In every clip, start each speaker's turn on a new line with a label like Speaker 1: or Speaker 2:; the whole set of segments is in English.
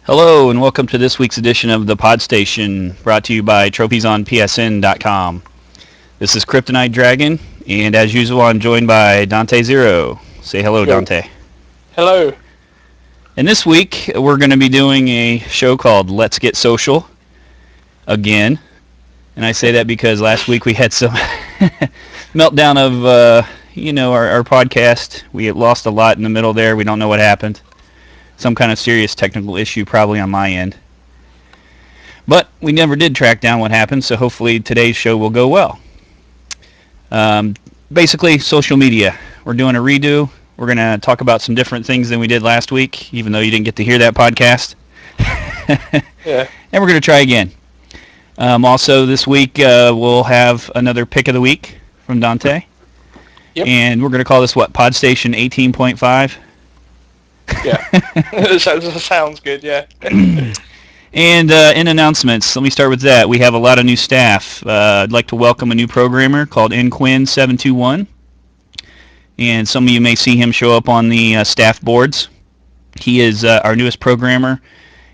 Speaker 1: Hello and welcome to this week's edition of the PodStation, brought to you by TrophiesonPSN.com. This is Kryptonite Dragon, and as usual, I'm joined by Dante Zero. Say hello,
Speaker 2: Yo.
Speaker 1: Dante.
Speaker 2: Hello.
Speaker 1: And this week, we're going to be doing a show called Let's Get Social again. And I say that because last week we had some meltdown of, our podcast. We lost a lot in the middle there. We don't know what happened. Some kind of serious technical issue probably on my end. But we never did track down what happened, so hopefully today's show will go well. Basically, social media. We're doing a redo. We're going to talk about some different things than we did last week, even though you didn't get to hear that podcast.
Speaker 2: Yeah.
Speaker 1: And we're going to try again. Also, this week we'll have another pick of the week from Dante.
Speaker 2: Yep.
Speaker 1: And we're going to call this, PodStation 18.5?
Speaker 2: Yeah. That sounds good, yeah.
Speaker 1: And in announcements, let me start with that. We have a lot of new staff. I'd like to welcome a new programmer called nquin721. And some of you may see him show up on the staff boards. He is our newest programmer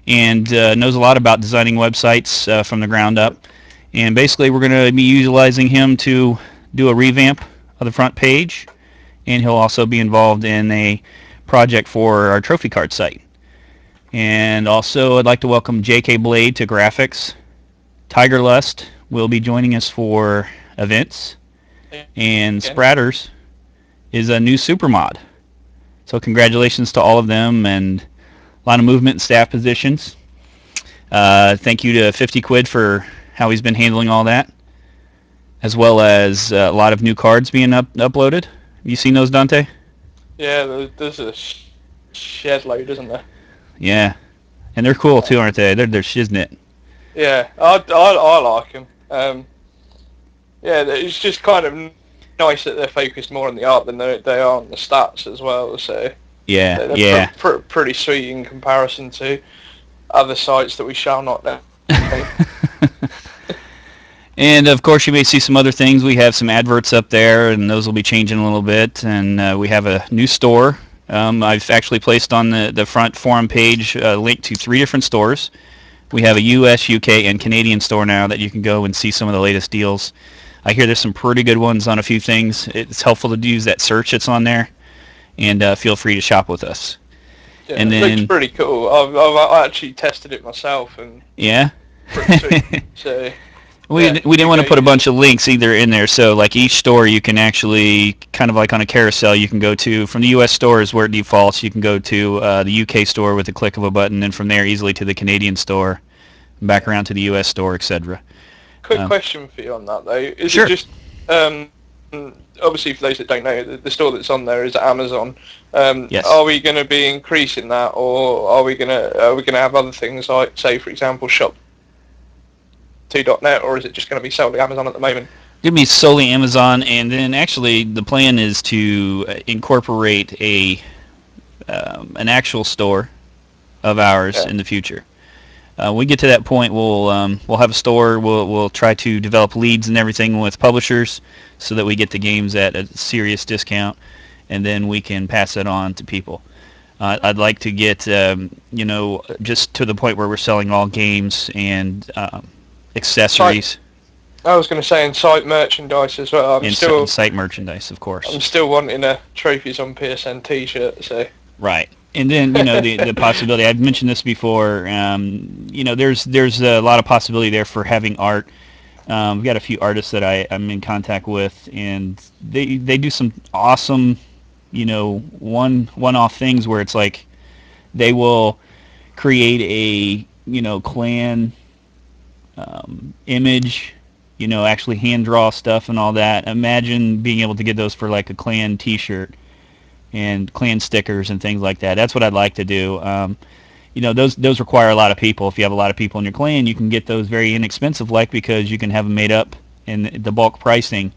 Speaker 1: and knows a lot about designing websites from the ground up. And basically, we're going to be utilizing him to do a revamp of the front page. And he'll also be involved in a project for our trophy card site. And also I'd like to welcome JK Blade to graphics. Tiger Lust will be joining us for events. And Spratters is a new supermod. So congratulations to all of them and a lot of movement in staff positions. Thank you to 50 Quid for how he's been handling all that, as well as a lot of new cards being uploaded. Have you seen those, Dante?
Speaker 2: Yeah, there's a shed load, isn't there?
Speaker 1: Yeah, and they're cool too, aren't they? They're shiznit.
Speaker 2: Yeah, I like them. Yeah, it's just kind of nice that they're focused more on the art than they are on the stats as well. So
Speaker 1: yeah,
Speaker 2: they're pretty sweet in comparison to other sites that we shall not name.
Speaker 1: And of course, you may see some other things. We have some adverts up there, and those will be changing a little bit. And we have a new store. I've actually placed on the front forum page a link to 3 different stores. We have a US, UK, and Canadian store now that you can go and see some of the latest deals. I hear there's some pretty good ones on a few things. It's helpful to use that search that's on there, and feel free to shop with us.
Speaker 2: Yeah,
Speaker 1: and
Speaker 2: it looks pretty cool. I've actually tested it myself, and
Speaker 1: yeah,
Speaker 2: pretty sweet. So.
Speaker 1: We didn't want to put a bunch of links either in there, so like each store you can actually, kind of like on a carousel, you can go to, from the US store is where it defaults, you can go to the UK store with a click of a button, and from there easily to the Canadian store, back around to the US store, etc.
Speaker 2: Quick question for you on that though. Is
Speaker 1: Sure.
Speaker 2: it just, obviously for those that don't know, the store that's on there is Amazon.
Speaker 1: Yes.
Speaker 2: Are we going to be increasing that, or are we going to have other things like, say for example, Shop 2.net, or is it just going to be solely Amazon at the moment?
Speaker 1: It'll be solely Amazon, and then actually the plan is to incorporate an actual store of ours in the future. When we get to that point, we'll have a store. We'll try to develop leads and everything with publishers so that we get the games at a serious discount, and then we can pass it on to people. I'd like to get just to the point where we're selling all games and accessories.
Speaker 2: I was going to say, in site merchandise as well.
Speaker 1: Site merchandise, of course.
Speaker 2: I'm still wanting a Trophies on PSN T-shirt. So.
Speaker 1: Right, and then the possibility. I've mentioned this before. There's a lot of possibility there for having art. We've got a few artists that I'm in contact with, and they do some awesome, one-off things where it's like they will create a clan image, actually hand draw stuff and all that. Imagine being able to get those for like a clan t-shirt and clan stickers and things like that. That's what I'd like to do. Those require a lot of people. If you have a lot of people in your clan, you can get those very inexpensive, because you can have them made up, and the bulk pricing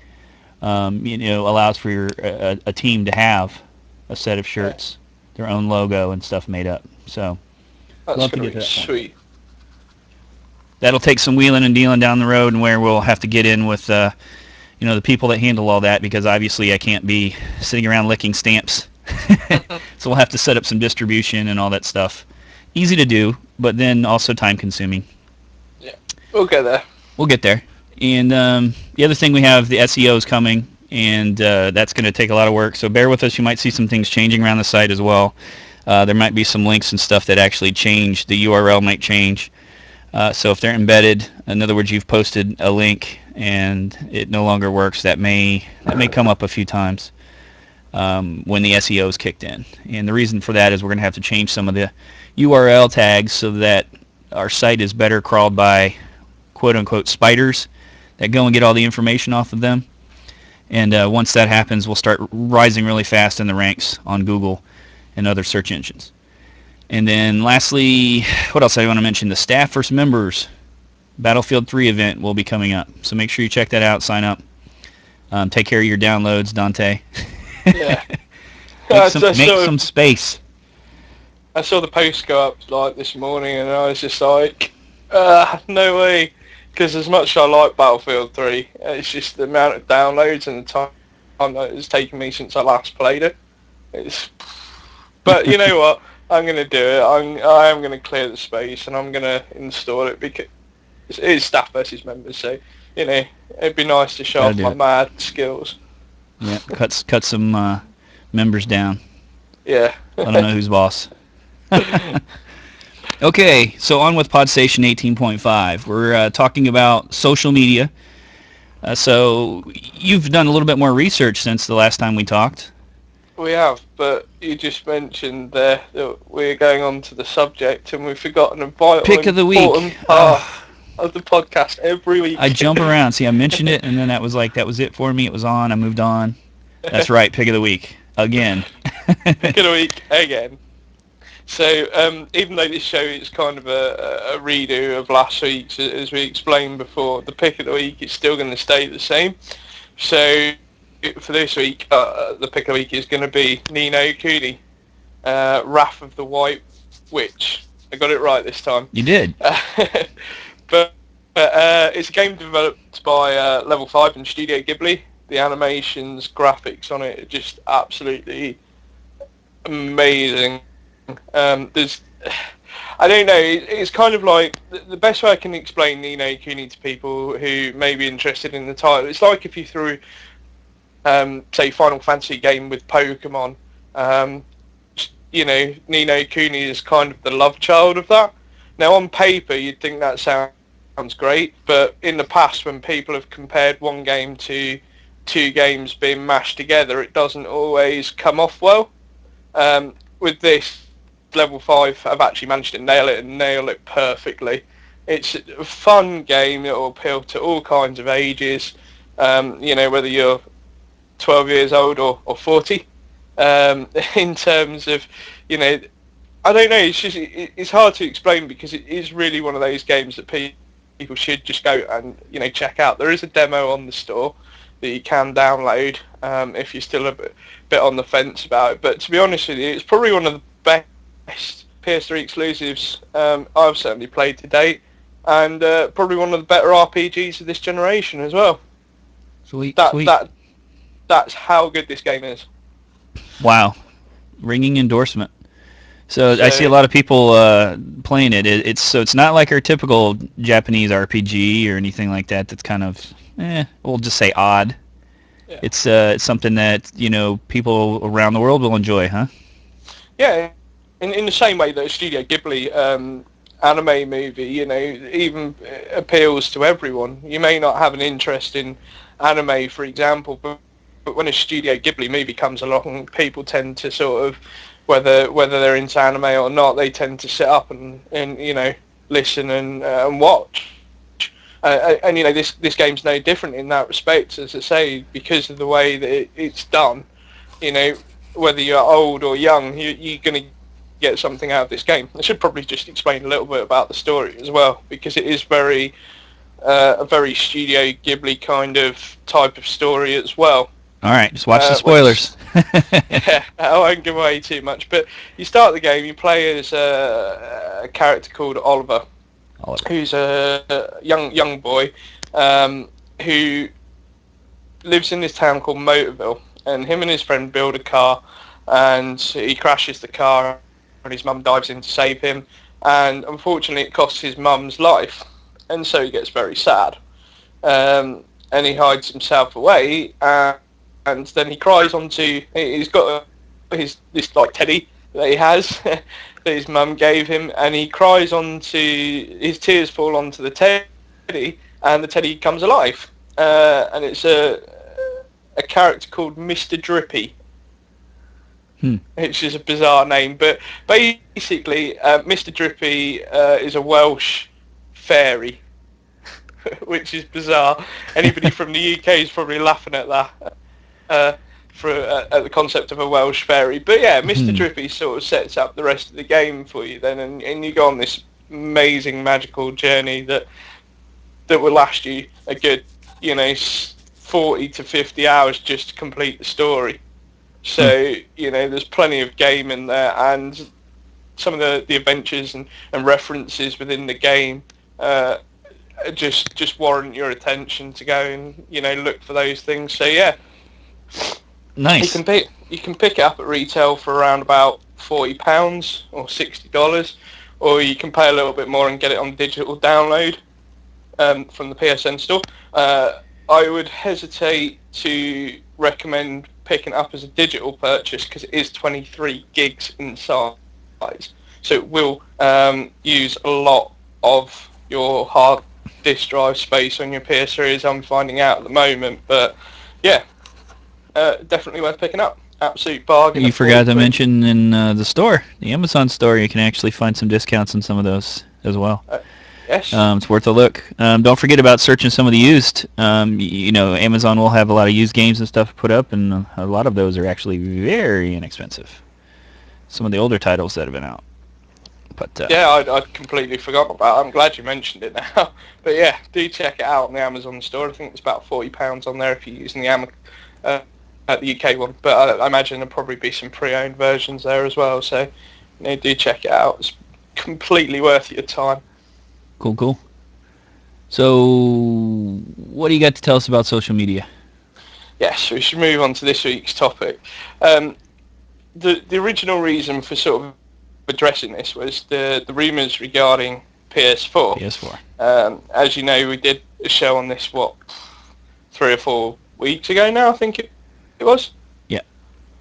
Speaker 1: allows for a team to have a set of shirts, their own logo and stuff made up. So
Speaker 2: that's going to be sweet.
Speaker 1: That'll take some wheeling and dealing down the road, and where we'll have to get in with the people that handle all that, because obviously I can't be sitting around licking stamps. So we'll have to set up some distribution and all that stuff easy to do, but then also time consuming.
Speaker 2: Yeah, we'll get there.
Speaker 1: We'll get there. And the other thing we have, the SEO is coming, and that's going to take a lot of work. So bear with us. You might see some things changing around the site as well. There might be some links and stuff that actually change. The URL might change. So if they're embedded, in other words, you've posted a link and it no longer works, that may come up a few times when the SEO is kicked in. And the reason for that is we're going to have to change some of the URL tags so that our site is better crawled by quote-unquote spiders that go and get all the information off of them. And once that happens, we'll start rising really fast in the ranks on Google and other search engines. And then lastly, what else I want to mention? The Staff vs. Members Battlefield 3 event will be coming up. So make sure you check that out, sign up. Take care of your downloads, Dante.
Speaker 2: Yeah.
Speaker 1: make some space.
Speaker 2: I saw the post go up like this morning and I was just like, no way. Because as much as I like Battlefield 3, it's just the amount of downloads and the time that it's taken me since I last played it. But you know what? I'm going to do it. I am going to clear the space and I'm going to install it because it is Staff versus Members. So, you know, it'd be nice to show off my mad skills.
Speaker 1: Yeah, cut some members down.
Speaker 2: Yeah.
Speaker 1: I don't know who's boss. Okay, so on with PodStation 18.5. We're talking about social media. So you've done a little bit more research since the last time we talked.
Speaker 2: We have, but you just mentioned there that we're going on to the subject and we've forgotten a vital
Speaker 1: Pick of the week.
Speaker 2: Part of the podcast every week.
Speaker 1: I jump around. See, I mentioned it, and then that was it for me. It was on. I moved on. That's right, Pick of the week. Again.
Speaker 2: Pick of the week, again. So even though this show is kind of a redo of last week's, as we explained before, the pick of the week is still going to stay the same. So for this week, the pick of the week is going to be Ni no Kuni, Wrath of the White Witch. I got it right this time.
Speaker 1: You did.
Speaker 2: But it's a game developed by Level 5 and Studio Ghibli. The animations, graphics on it are just absolutely amazing. I don't know, it's kind of like, the best way I can explain Ni no Kuni to people who may be interested in the title, it's like if you threw, say, Final Fantasy game with Pokemon, you know, Ni no Kuni is kind of the love child of that. Now on paper you'd think that sounds great, but in the past when people have compared one game to two games being mashed together, it doesn't always come off well. With this, Level 5 have actually managed to nail it perfectly. It's a fun game that will appeal to all kinds of ages, you know, whether you're 12 years old or 40. In terms of, you know, I don't know, it's hard to explain because it is really one of those games that people should just go and, you know, check out. There is a demo on the store that you can download if you're still a bit on the fence about it. But to be honest with you, it's probably one of the best PS3 exclusives I've certainly played to date, and probably one of the better RPGs of this generation as well.
Speaker 1: Sweet.
Speaker 2: That's how good this game is.
Speaker 1: Wow, ringing endorsement. So I see a lot of people playing it. It's not like our typical Japanese RPG or anything like that. That's kind of, we'll just say odd. Yeah. It's something that, you know, people around the world will enjoy, huh?
Speaker 2: Yeah, in the same way that a Studio Ghibli anime movie, you know, even appeals to everyone. You may not have an interest in anime, for example, but when a Studio Ghibli movie comes along, people tend to sort of, whether they're into anime or not, they tend to sit up and you know, listen and watch. And you know, this game's no different in that respect, as I say, because of the way that it's done. You know, whether you're old or young, you're going to get something out of this game. I should probably just explain a little bit about the story as well, because it is a very Studio Ghibli kind of type of story as well.
Speaker 1: All right, just watch the spoilers.
Speaker 2: Yeah, I won't give away too much, but you start the game, you play as a character called Oliver, who's a young boy who lives in this town called Motorville, and him and his friend build a car, and he crashes the car, and his mum dives in to save him, and unfortunately it costs his mum's life, and so he gets very sad, and he hides himself away, and then he cries he's got this like teddy that he has that his mum gave him, and he cries his tears fall onto the teddy, and the teddy comes alive, and it's a character called Mr. Drippy. Which is a bizarre name, but basically Mr. Drippy is a Welsh fairy, which is bizarre. Anybody from the UK is probably laughing at that, at the concept of a Welsh fairy. But yeah, Mr. Drippy sort of sets up the rest of the game for you then, and you go on this amazing magical journey that will last you a good, 40 to 50 hours just to complete the story. So, there's plenty of game in there, and some of the adventures and references within the game just warrant your attention to go and, look for those things. So, yeah.
Speaker 1: Nice.
Speaker 2: You can pick it up at retail for around about £40 or $60, or you can pay a little bit more and get it on digital download from the PSN store. I would hesitate to recommend picking it up as a digital purchase because it is 23 gigs in size, so it will use a lot of your hard disk drive space on your PS3, as I'm finding out at the moment. But yeah, definitely worth picking up. Absolute bargain.
Speaker 1: You forgot to mention in the store, the Amazon store, you can actually find some discounts on some of those as well.
Speaker 2: Yes.
Speaker 1: It's worth a look. Don't forget about searching some of the used. Amazon will have a lot of used games and stuff put up, and a lot of those are actually very inexpensive. Some of the older titles that have been out. But
Speaker 2: yeah, I'd completely forgotten about it. I'm glad you mentioned it now. But yeah, do check it out on the Amazon store. I think it's about £40 on there if you're using the the UK one. But I imagine there'll probably be some pre-owned versions there as well. So do check it out. It's completely worth your time.
Speaker 1: Cool. So, what do you got to tell us about social media?
Speaker 2: Yes, we should move on to this week's topic. The original reason for sort of addressing this was the rumours regarding PS4.
Speaker 1: PS4.
Speaker 2: As you know, we did a show on this, 3 or 4 weeks ago now, I think it was?
Speaker 1: Yeah.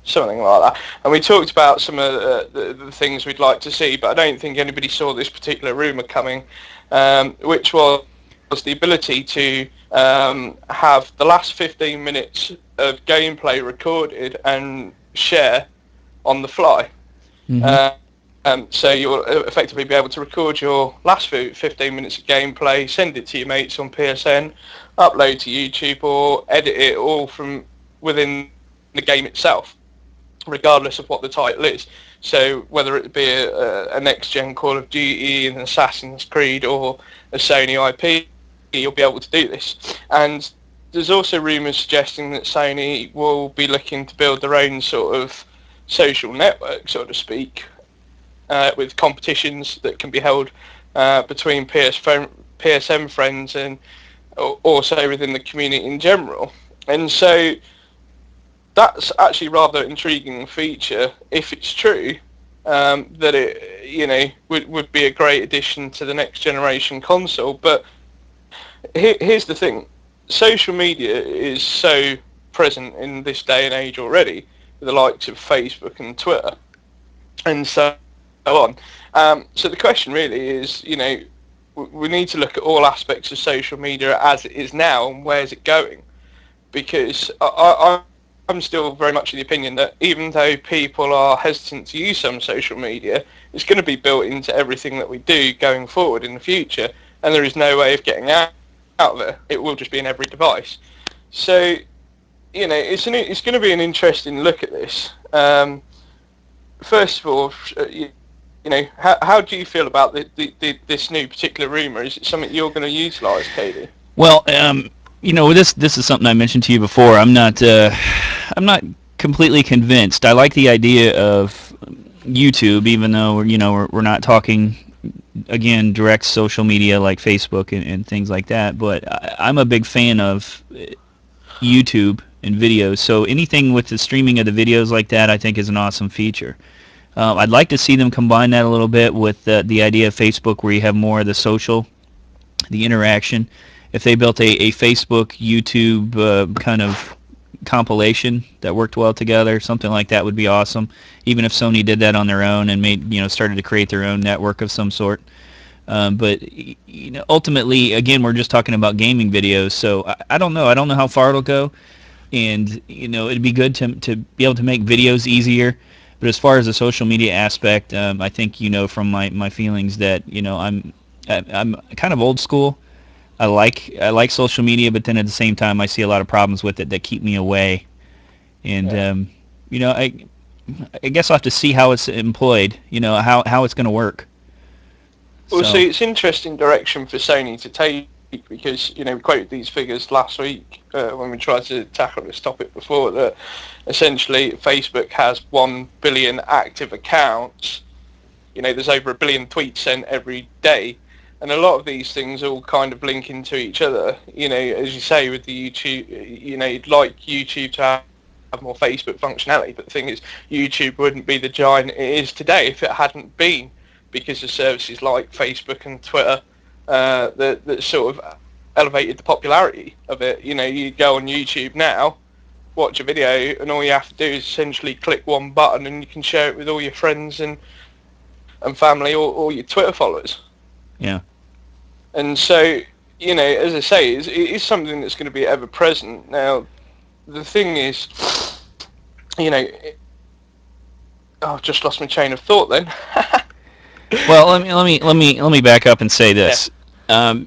Speaker 2: Something like that. And we talked about some of the things we'd like to see, but I don't think anybody saw this particular rumour coming, which was the ability to have the last 15 minutes of gameplay recorded and share on the fly. So you'll effectively be able to record your last 15 minutes of gameplay, send it to your mates on PSN, upload to YouTube, or edit it all from within the game itself, regardless of what the title is. So whether it be a next-gen Call of Duty, an Assassin's Creed, or a Sony IP, you'll be able to do this. And there's also rumours suggesting that Sony will be looking to build their own sort of social network, so to speak, with competitions that can be held between PSN friends and also within the community in general. And so that's actually rather intriguing feature if it's true, that it would be a great addition to the next generation console. But here's the thing: social media is so present in this day and age already, with the likes of Facebook and Twitter, and so on. So the question really is, we need to look at all aspects of social media as it is now and where's it going, because I'm still very much of the opinion that even though people are hesitant to use some social media, it's going to be built into everything that we do going forward in the future, and there is no way of getting out of it. It will just be in every device. So, it's going to be an interesting look at this. First of all, how do you feel about this new particular rumour? Is it something you're going to utilise, Katie?
Speaker 1: Well, this is something I mentioned to you before. I'm not completely convinced. I like the idea of YouTube, even though we're not talking again direct social media like Facebook and things like that. But I'm a big fan of YouTube and videos. So anything with the streaming of the videos like that, I think, is an awesome feature. I'd like to see them combine that a little bit with the idea of Facebook, where you have more of the social, the interaction. If they built a Facebook, YouTube kind of compilation that worked well together, something like that would be awesome. Even if Sony did that on their own and started to create their own network of some sort. But ultimately, again, we're just talking about gaming videos, so I don't know. I don't know how far it'll go, and it'd be good to be able to make videos easier. But as far as the social media aspect, I think from my feelings that I'm kind of old school. I like social media, but then at the same time, I see a lot of problems with it that keep me away. And I guess I'll have to see how it's employed. How it's going to work.
Speaker 2: Well,
Speaker 1: So
Speaker 2: see, it's interesting direction for Sony to take because, we quoted these figures last week when we tried to tackle this topic before, that essentially Facebook has 1 billion active accounts. There's over 1 billion tweets sent every day. And a lot of these things all kind of link into each other. As you say, with the YouTube, you'd like YouTube to have more Facebook functionality, but the thing is, YouTube wouldn't be the giant it is today if it hadn't been because of services like Facebook and Twitter that sort of elevated the popularity of it. You go on YouTube now, watch a video, and all you have to do is essentially click one button and you can share it with all your friends and family or your Twitter followers.
Speaker 1: yeah.
Speaker 2: And so, as I say, it is something that's going to be ever present. Now, the thing is, I've just lost my chain of thought then.
Speaker 1: Well, let me back up and say this. Yeah.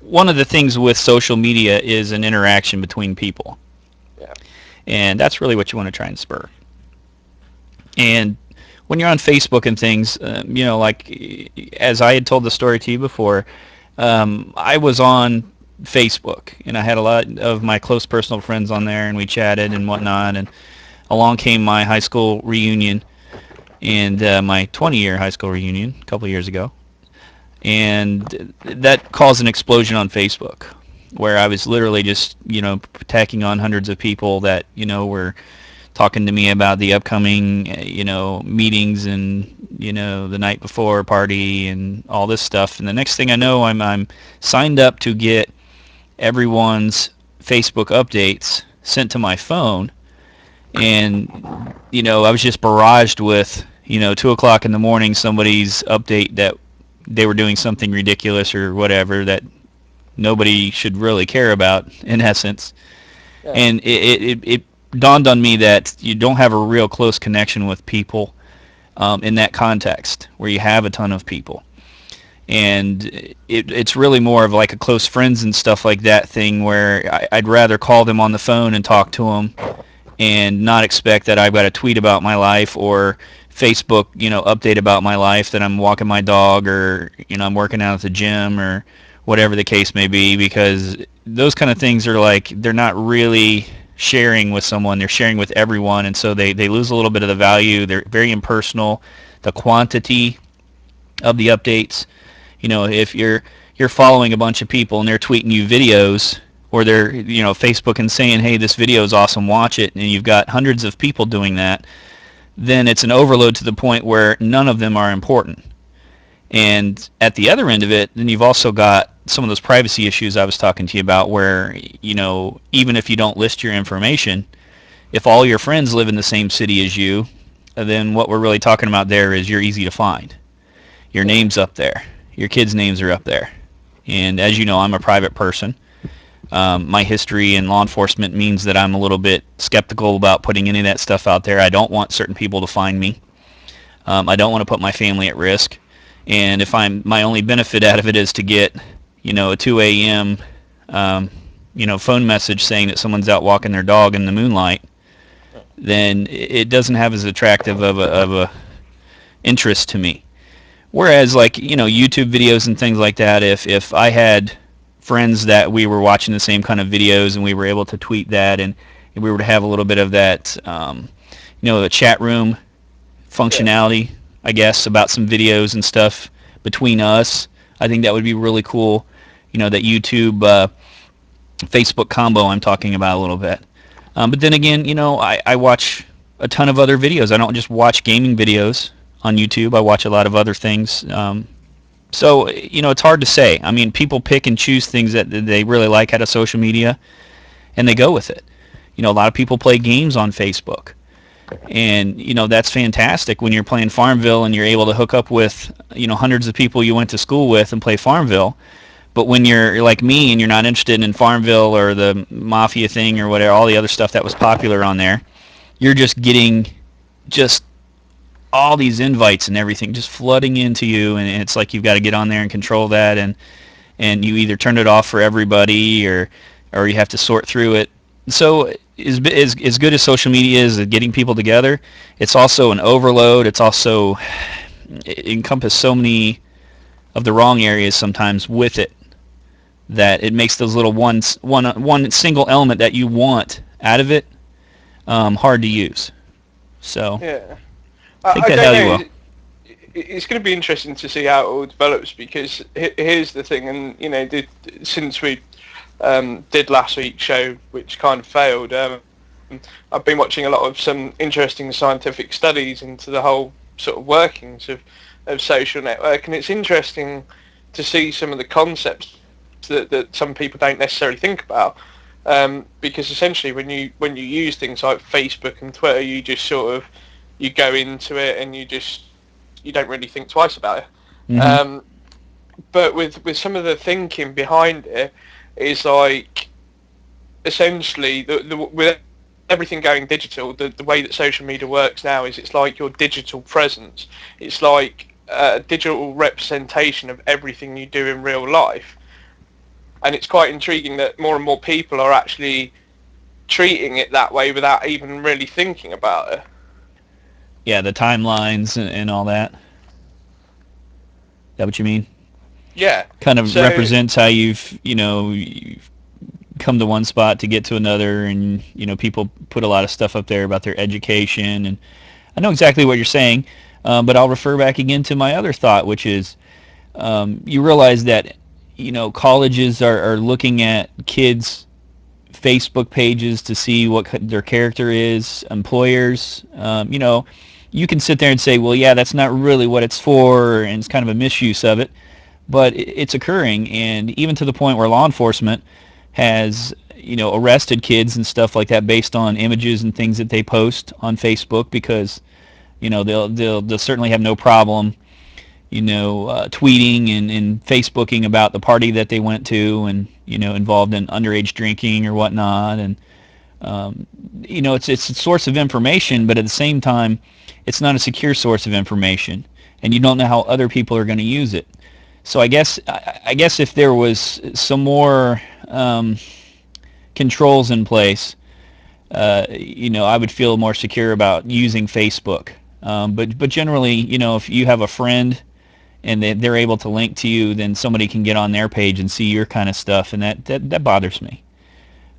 Speaker 1: One of the things with social media is an interaction between people.
Speaker 2: Yeah.
Speaker 1: And that's really what you want to try and spur. And when you're on Facebook and things, like as I had told the story to you before, I was on Facebook and I had a lot of my close personal friends on there, and we chatted and whatnot. And along came my high school reunion and my 20-year high school reunion a couple of years ago, and that caused an explosion on Facebook, where I was literally just tacking on hundreds of people that were talking to me about the upcoming meetings and the night before party and all this stuff. And the next thing I know, I'm signed up to get everyone's Facebook updates sent to my phone, and I was just barraged with 2:00 in the morning somebody's update that they were doing something ridiculous or whatever that nobody should really care about in essence. Yeah. And it dawned on me that you don't have a real close connection with people in that context where you have a ton of people. And it's really more of like a close friends and stuff like that thing, where I'd rather call them on the phone and talk to them and not expect that I've got a tweet about my life or Facebook, update about my life, that I'm walking my dog or, I'm working out at the gym or whatever the case may be, because those kind of things are like, they're not really sharing with someone, they're sharing with everyone, and so they lose a little bit of the value. They're very impersonal. The quantity of the updates, if you're following a bunch of people and they're tweeting you videos, or they're Facebook and saying, hey, this video is awesome, watch it, and you've got hundreds of people doing that, then it's an overload to the point where none of them are important. And at the other end of it, then you've also got some of those privacy issues I was talking to you about, where even if you don't list your information, if all your friends live in the same city as you, then what we're really talking about there is you're easy to find. Your name's up there. Your kids' names are up there. And as you know, I'm a private person. My history in law enforcement means that I'm a little bit skeptical about putting any of that stuff out there. I don't want certain people to find me. I don't want to put my family at risk. And if my only benefit out of it is to get, a 2 a.m., phone message saying that someone's out walking their dog in the moonlight, then it doesn't have as attractive of a interest to me. Whereas, like, YouTube videos and things like that, if I had friends that we were watching the same kind of videos and we were able to tweet that, and we were to have a little bit of that, the chat room functionality, I guess, about some videos and stuff between us, I think that would be really cool. That YouTube, Facebook combo I'm talking about a little bit. But then again, I watch a ton of other videos. I don't just watch gaming videos on YouTube. I watch a lot of other things. So, it's hard to say. I mean, people pick and choose things that they really like out of social media, and they go with it. A lot of people play games on Facebook. And, that's fantastic when you're playing Farmville and you're able to hook up with, hundreds of people you went to school with and play Farmville. But when you're like me and you're not interested in Farmville or the Mafia thing or whatever, all the other stuff that was popular on there, you're just getting just all these invites and everything just flooding into you, and it's like you've got to get on there and control that, and you either turn it off for everybody or you have to sort through it. So as good as social media is at getting people together, it's also an overload. It's also, it encompasses so many of the wrong areas sometimes with it that it makes those little one single element that you want out of it hard to use. So
Speaker 2: Yeah.
Speaker 1: I think
Speaker 2: I
Speaker 1: that
Speaker 2: don't
Speaker 1: how you
Speaker 2: know.
Speaker 1: will.
Speaker 2: It's going to be interesting to see how it all develops, because here's the thing, and since we did last week's show, which kind of failed, I've been watching a lot of some interesting scientific studies into the whole sort of workings of social network, and it's interesting to see some of the concepts that some people don't necessarily think about, because essentially when you use things like Facebook and Twitter, you just sort of you go into it and you don't really think twice about it.
Speaker 1: Hmm.
Speaker 2: But with some of the thinking behind it is like essentially with everything going digital, the way that social media works now is it's like your digital presence. It's like a digital representation of everything you do in real life. And it's quite intriguing that more and more people are actually treating it that way without even really thinking about it.
Speaker 1: Yeah, the timelines and all that. Is that what you mean?
Speaker 2: Yeah.
Speaker 1: Kind of
Speaker 2: So
Speaker 1: represents how you've come to one spot to get to another, and people put a lot of stuff up there about their education, and I know exactly what you're saying, but I'll refer back again to my other thought, which is you realize that colleges are looking at kids' Facebook pages to see what their character is. Employers, you can sit there and say, well, yeah, that's not really what it's for, and it's kind of a misuse of it, but it's occurring, and even to the point where law enforcement has arrested kids and stuff like that based on images and things that they post on Facebook, because they'll certainly have no problem tweeting and Facebooking about the party that they went to, and involved in underage drinking or whatnot, and it's a source of information, but at the same time it's not a secure source of information, and you don't know how other people are going to use it. So I guess if there was some more controls in place, I would feel more secure about using Facebook. But generally, if you have a friend and they're able to link to you, then somebody can get on their page and see your kind of stuff, and that bothers me.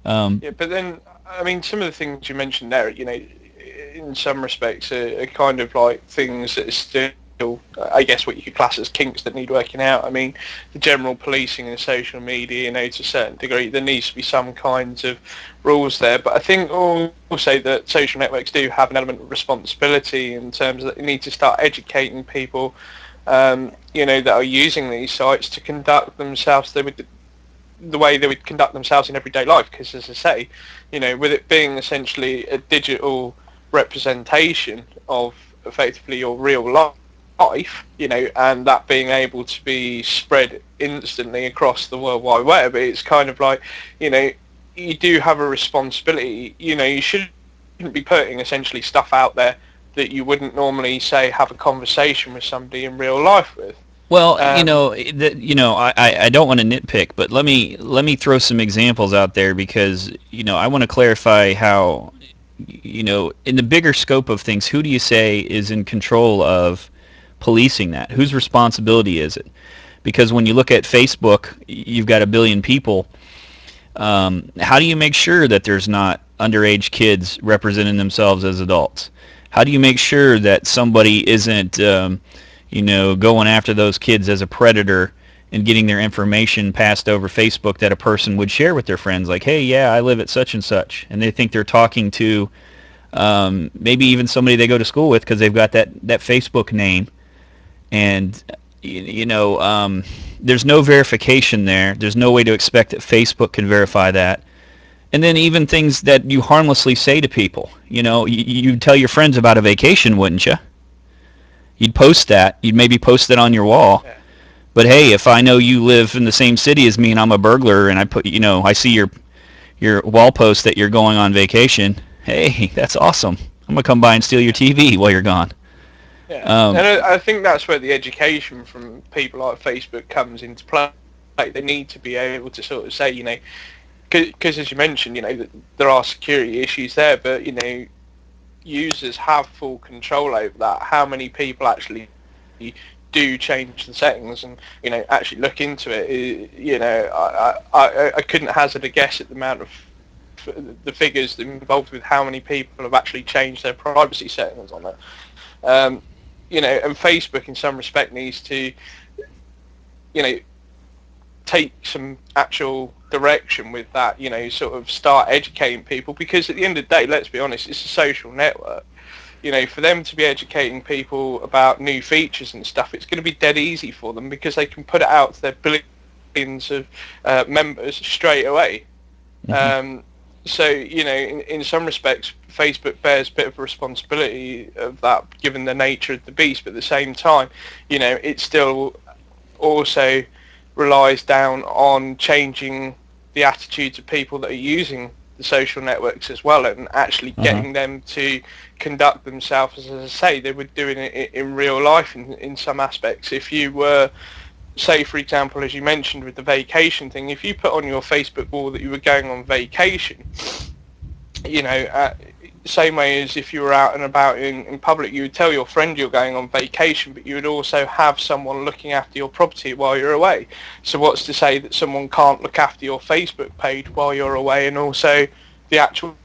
Speaker 2: yeah, but then I mean, some of the things you mentioned there, in some respects, are kind of like things that are still, I guess, what you could class as kinks that need working out. I mean, the general policing and social media, to a certain degree, there needs to be some kinds of rules there. But I think also that social networks do have an element of responsibility in terms that they need to start educating people, that are using these sites to conduct themselves the way they would conduct themselves in everyday life. Because, as I say, with it being essentially a digital representation of effectively your real life, and that being able to be spread instantly across the World Wide Web, it's kind of like, you do have a responsibility. You shouldn't be putting essentially stuff out there that you wouldn't normally, say, have a conversation with somebody in real life with.
Speaker 1: Well,
Speaker 2: Um,
Speaker 1: I don't want to nitpick, but let me throw some examples out there, because I want to clarify how, in the bigger scope of things, who do you say is in control of policing that? Whose responsibility is it? Because when you look at Facebook, you've got a billion people. How do you make sure that there's not underage kids representing themselves as adults? How do you make sure that somebody isn't, going after those kids as a predator and getting their information passed over Facebook that a person would share with their friends, like, hey, yeah, I live at such and such, and they think they're talking to maybe even somebody they go to school with because they've got that Facebook name. And there's no verification there. There's no way to expect that Facebook can verify that. And then even things that you harmlessly say to people. You'd tell your friends about a vacation, wouldn't you? You'd post that. You'd maybe post it on your wall.
Speaker 2: Yeah.
Speaker 1: But hey, if I know you live in the same city as me and I'm a burglar and I see your wall post that you're going on vacation, hey, that's awesome. I'm going to come by and steal your TV while you're gone.
Speaker 2: Yeah, and I think that's where the education from people like Facebook comes into play. Like, they need to be able to sort of say, because as you mentioned, there are security issues there, but users have full control over that. How many people actually do change the settings and actually look into it? I couldn't hazard a guess at the amount of the figures involved with how many people have actually changed their privacy settings on it. And Facebook in some respect needs to, take some actual direction with that, sort of start educating people, because at the end of the day, let's be honest, it's a social network. For them to be educating people about new features and stuff, it's going to be dead easy for them because they can put it out to their billions of members straight away.
Speaker 1: Mm-hmm.
Speaker 2: So, in some respects, Facebook bears a bit of a responsibility of that, given the nature of the beast. But at the same time, it still also relies down on changing the attitudes of people that are using the social networks as well, and actually getting them to conduct themselves, as I say, they would do it in real life in some aspects. If you were, say, for example, as you mentioned with the vacation thing, if you put on your Facebook wall that you were going on vacation, same way as if you were out and about in public, you would tell your friend you're going on vacation, but you would also have someone looking after your property while you're away. So what's to say that someone can't look after your Facebook page while you're away, and also the actual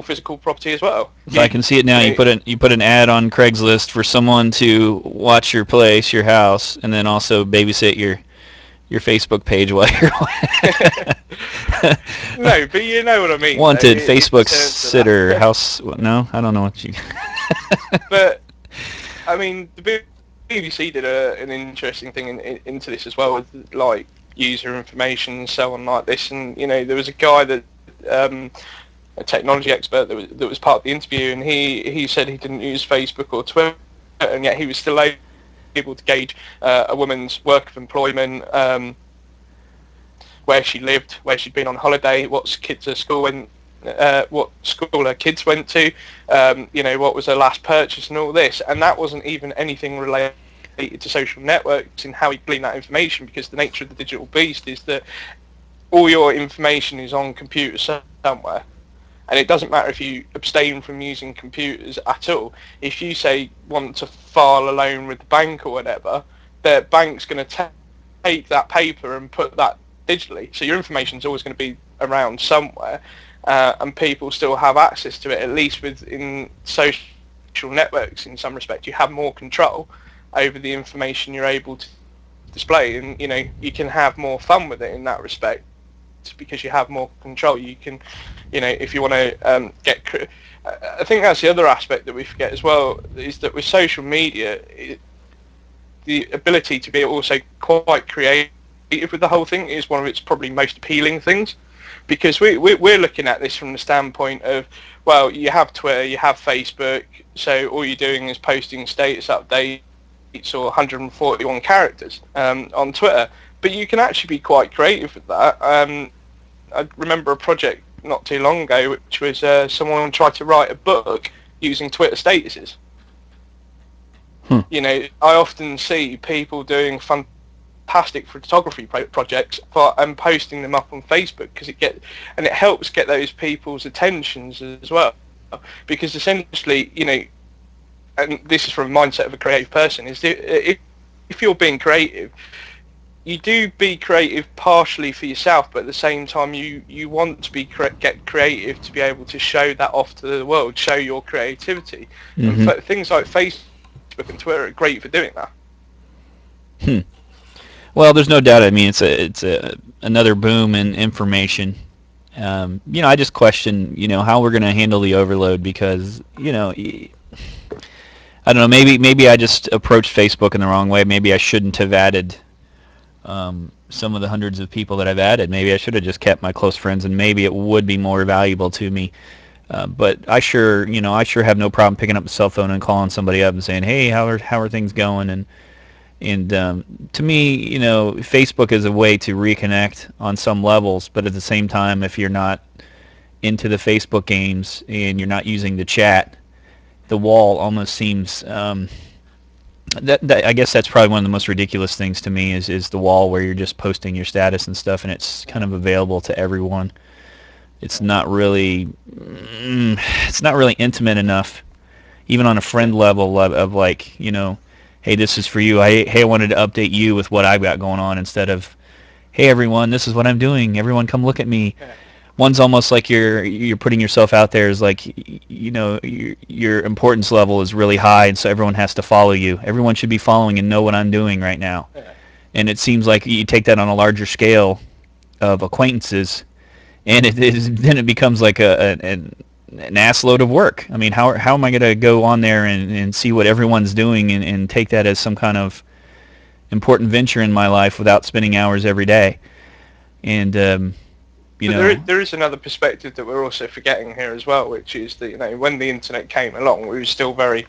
Speaker 2: physical property as well?
Speaker 1: So I can see it now. You put an ad on Craigslist for someone to watch your place, your house, and then also babysit your Facebook page while you're away.
Speaker 2: No, but you know what I mean.
Speaker 1: Wanted Facebook sitter house. No, I don't know what you.
Speaker 2: But I mean, the BBC did an interesting thing into this as well, with like user information and so on like this. And there was a guy that a technology expert that was part of the interview, and he said he didn't use Facebook or Twitter, and yet he was still able to gauge a woman's work of employment, where she lived, where she'd been on holiday, what kids at school went, what school her kids went to, what was her last purchase, and all this. And that wasn't even anything related to social networks and how he gleaned that information, because the nature of the digital beast is that all your information is on computers somewhere. And it doesn't matter if you abstain from using computers at all. If you say want to file a loan with the bank or whatever, the bank's going to take that paper and put that digitally. So your information is always going to be around somewhere, and people still have access to it. At least within social networks, in some respect, you have more control over the information you're able to display, and you can have more fun with it in that respect, because you have more control. You can, if you want to I think that's the other aspect that we forget as well, is that with social media, the ability to be also quite creative with the whole thing is one of its probably most appealing things, because we're looking at this from the standpoint of, well, you have Twitter, you have Facebook, so all you're doing is posting status updates or 141 characters on Twitter. But you can actually be quite creative with that. I remember a project not too long ago, which was someone tried to write a book using Twitter statuses. I often see people doing fantastic photography projects and posting them up on Facebook, because it helps get those people's attentions as well. Because essentially, and this is from a mindset of a creative person, is if you're being creative, you do be creative partially for yourself, but at the same time you want to get creative to be able to show that off to the world, show your creativity.
Speaker 1: Mm-hmm.
Speaker 2: And things like Facebook and Twitter are great for doing that.
Speaker 1: Well, there's no doubt. I mean, it's another boom in information, I just question, how we're going to handle the overload because, I don't know, maybe I just approached Facebook in the wrong way. Maybe I shouldn't have added some of the hundreds of people that I've added. Maybe I should have just kept my close friends, and maybe it would be more valuable to me. But I sure have no problem picking up the cell phone and calling somebody up and saying, "Hey, how are things going?" And to me, Facebook is a way to reconnect on some levels, but at the same time, if you're not into the Facebook games and you're not using the chat, the wall almost seems that I guess that's probably one of the most ridiculous things to me is the wall where you're just posting your status and stuff, and it's kind of available to everyone. It's not really intimate enough, even on a friend level of like, hey, this is for you. I wanted to update you with what I've got going on instead of, hey everyone, this is what I'm doing. Everyone come look at me. One's almost like you're putting yourself out there as like, your importance level is really high, and so everyone has to follow you. Everyone should be following and know what I'm doing right now. And it seems like you take that on a larger scale of acquaintances, and then it becomes like an assload of work. I mean, how am I going to go on there and see what everyone's doing and take that as some kind of important venture in my life without spending hours every day? And
Speaker 2: there is another perspective that we're also forgetting here as well, which is that when the internet came along, we were still very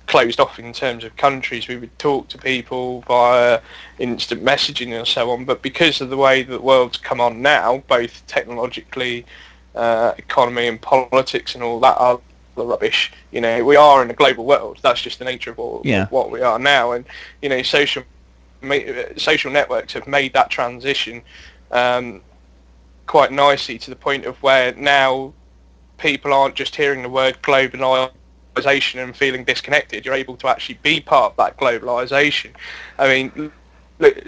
Speaker 2: closed off in terms of countries. We would talk to people via instant messaging and so on, but because of the way that the world's come on now, both technologically, economy and politics and all that other rubbish, we are in a global world. That's just the nature of what we are now. And social networks have made that transition quite nicely, to the point of where now people aren't just hearing the word globalization and feeling disconnected. You're able to actually be part of that globalization. I mean, look,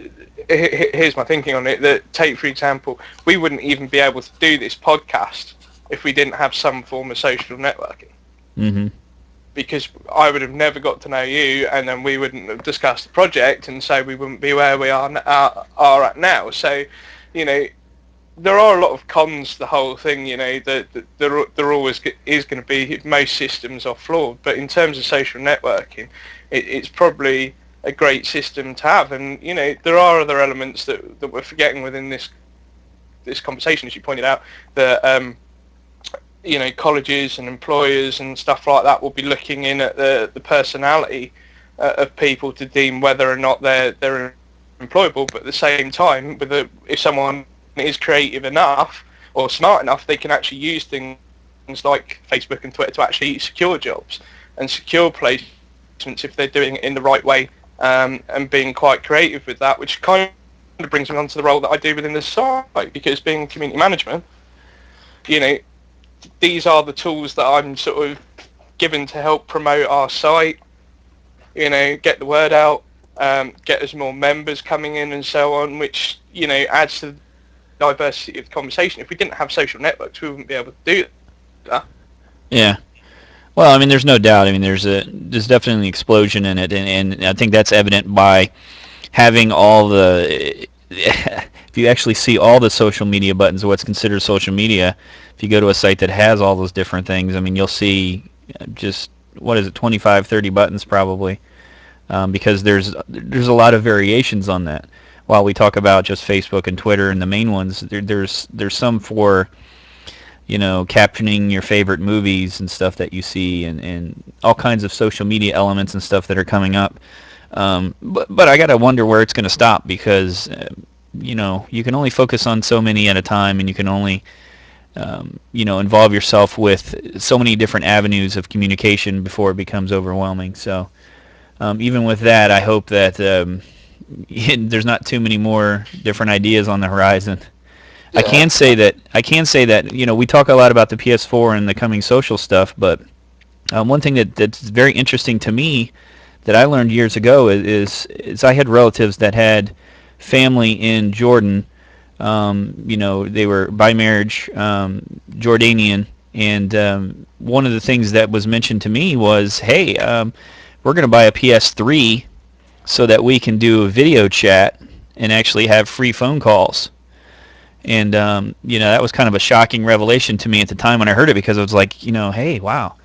Speaker 2: here's my thinking on it. That, take for example, we wouldn't even be able to do this podcast if we didn't have some form of social networking.
Speaker 1: Mm-hmm.
Speaker 2: Because I would have never got to know you, and then we wouldn't have discussed the project, and so we wouldn't be where we are at now. So, there are a lot of cons to the whole thing. That there always is going to be. Most systems are flawed, but in terms of social networking, it's probably a great system to have. And there are other elements that we're forgetting within this conversation, as you pointed out, that colleges and employers and stuff like that will be looking in at the personality of people to deem whether or not they're employable. But at the same time, if someone is creative enough or smart enough, they can actually use things like Facebook and Twitter to actually secure jobs and secure placements if they're doing it in the right way, and being quite creative with that, which kind of brings me on to the role that I do within the site, because being community management, these are the tools that I'm sort of given to help promote our site, get the word out, get us more members coming in and so on, which, adds to the diversity of the conversation. If we didn't have social networks, we wouldn't be able to do that.
Speaker 1: Yeah. Well, I mean, there's no doubt. I mean, there's definitely an explosion in it, and I think that's evident by having all the if you actually see all the social media buttons, what's considered social media, if you go to a site that has all those different things, I mean, you'll see just, 25, 30 buttons probably, because there's a lot of variations on that. While we talk about just Facebook and Twitter and the main ones, there's some for, captioning your favorite movies and stuff that you see, and all kinds of social media elements and stuff that are coming up. But I gotta wonder where it's going to stop, because you can only focus on so many at a time, and you can only involve yourself with so many different avenues of communication before it becomes overwhelming. So even with that, I hope that there's not too many more different ideas on the horizon. Yeah. I can say that we talk a lot about the PS4 and the coming social stuff, but one thing that's very interesting to me that I learned years ago is I had relatives that had family in Jordan. They were by marriage Jordanian, and one of the things that was mentioned to me was, hey, we're going to buy a PS3 so that we can do a video chat and actually have free phone calls. And that was kind of a shocking revelation to me at the time when I heard it, because it was like, hey, wow.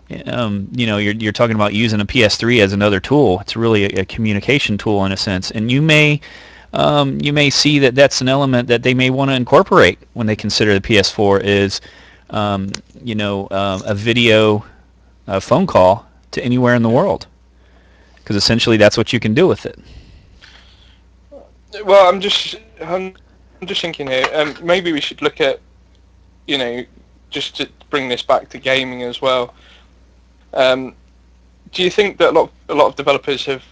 Speaker 1: You're talking about using a PS3 as another tool. It's really a communication tool in a sense, and you may see that that's an element that they may want to incorporate when they consider the PS4 is, a video phone call to anywhere in the world, because essentially that's what you can do with it.
Speaker 2: Well, I'm just thinking here. Maybe we should look at, just to bring this back to gaming as well. Do you think that a lot of developers have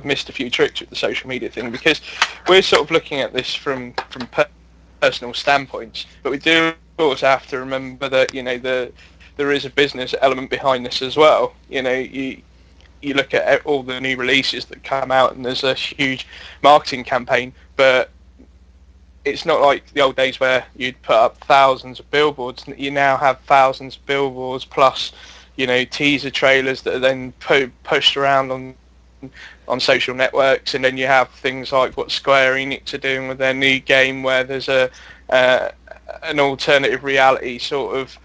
Speaker 2: missed a few tricks with the social media thing? Because we're sort of looking at this from personal standpoints, but we do also have to remember that there is a business element behind this as well. You look at all the new releases that come out, and there's a huge marketing campaign, but it's not like the old days where you'd put up thousands of billboards. You now have thousands of billboards plus, teaser trailers that are then pushed around on social networks, and then you have things like what Square Enix are doing with their new game, where there's an alternative reality sort of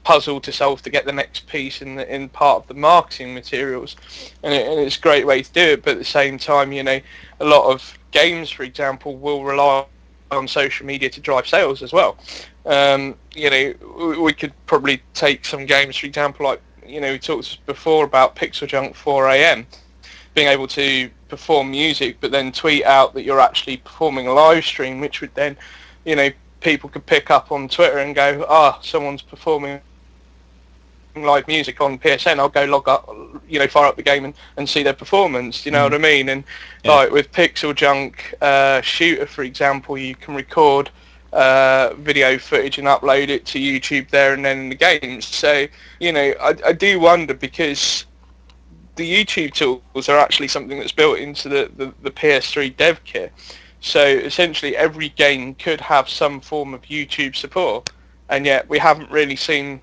Speaker 2: puzzle to solve to get the next piece in part of the marketing materials, and it's a great way to do it. But at the same time, a lot of games, for example, will rely on social media to drive sales as well. We could probably take some games, for example, like we talked before about Pixel Junk 4am being able to perform music, but then tweet out that you're actually performing a live stream, which would then, people could pick up on Twitter and go, someone's performing live music on PSN. I'll go log up, fire up the game and see their performance. You know what I mean? And like with Pixel Junk Shooter, for example, you can record video footage and upload it to YouTube there and then in the games. So I do wonder, because the YouTube tools are actually something that's built into the PS3 dev kit. So essentially every game could have some form of YouTube support, and yet we haven't seen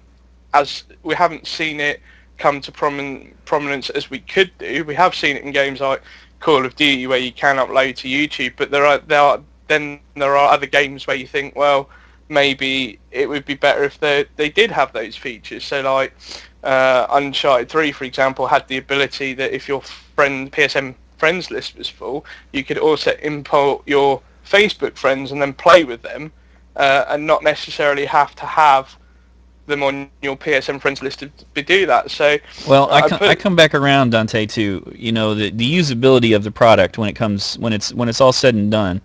Speaker 2: it come to prominence as we could do. We have seen it in games like Call of Duty where you can upload to YouTube, but there are other games where you think, well, maybe it would be better if they did have those features. So like Uncharted 3, for example, had the ability that if your PSN friends list was full, you could also import your Facebook friends and then play with them, and not necessarily have to have them on your PSN friends list to do that. So
Speaker 1: well, I come back around, Dante, to the usability of the product when it's all said and done.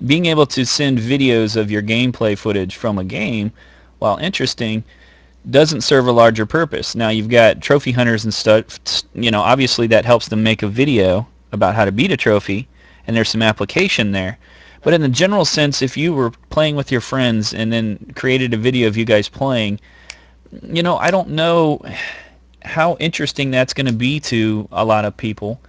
Speaker 1: Being able to send videos of your gameplay footage from a game, while interesting, doesn't serve a larger purpose. Now you've got trophy hunters and stuff. Obviously that helps them make a video about how to beat a trophy, and there's some application there. But in the general sense, if you were playing with your friends and then created a video of you guys playing, I don't know how interesting that's going to be to a lot of people.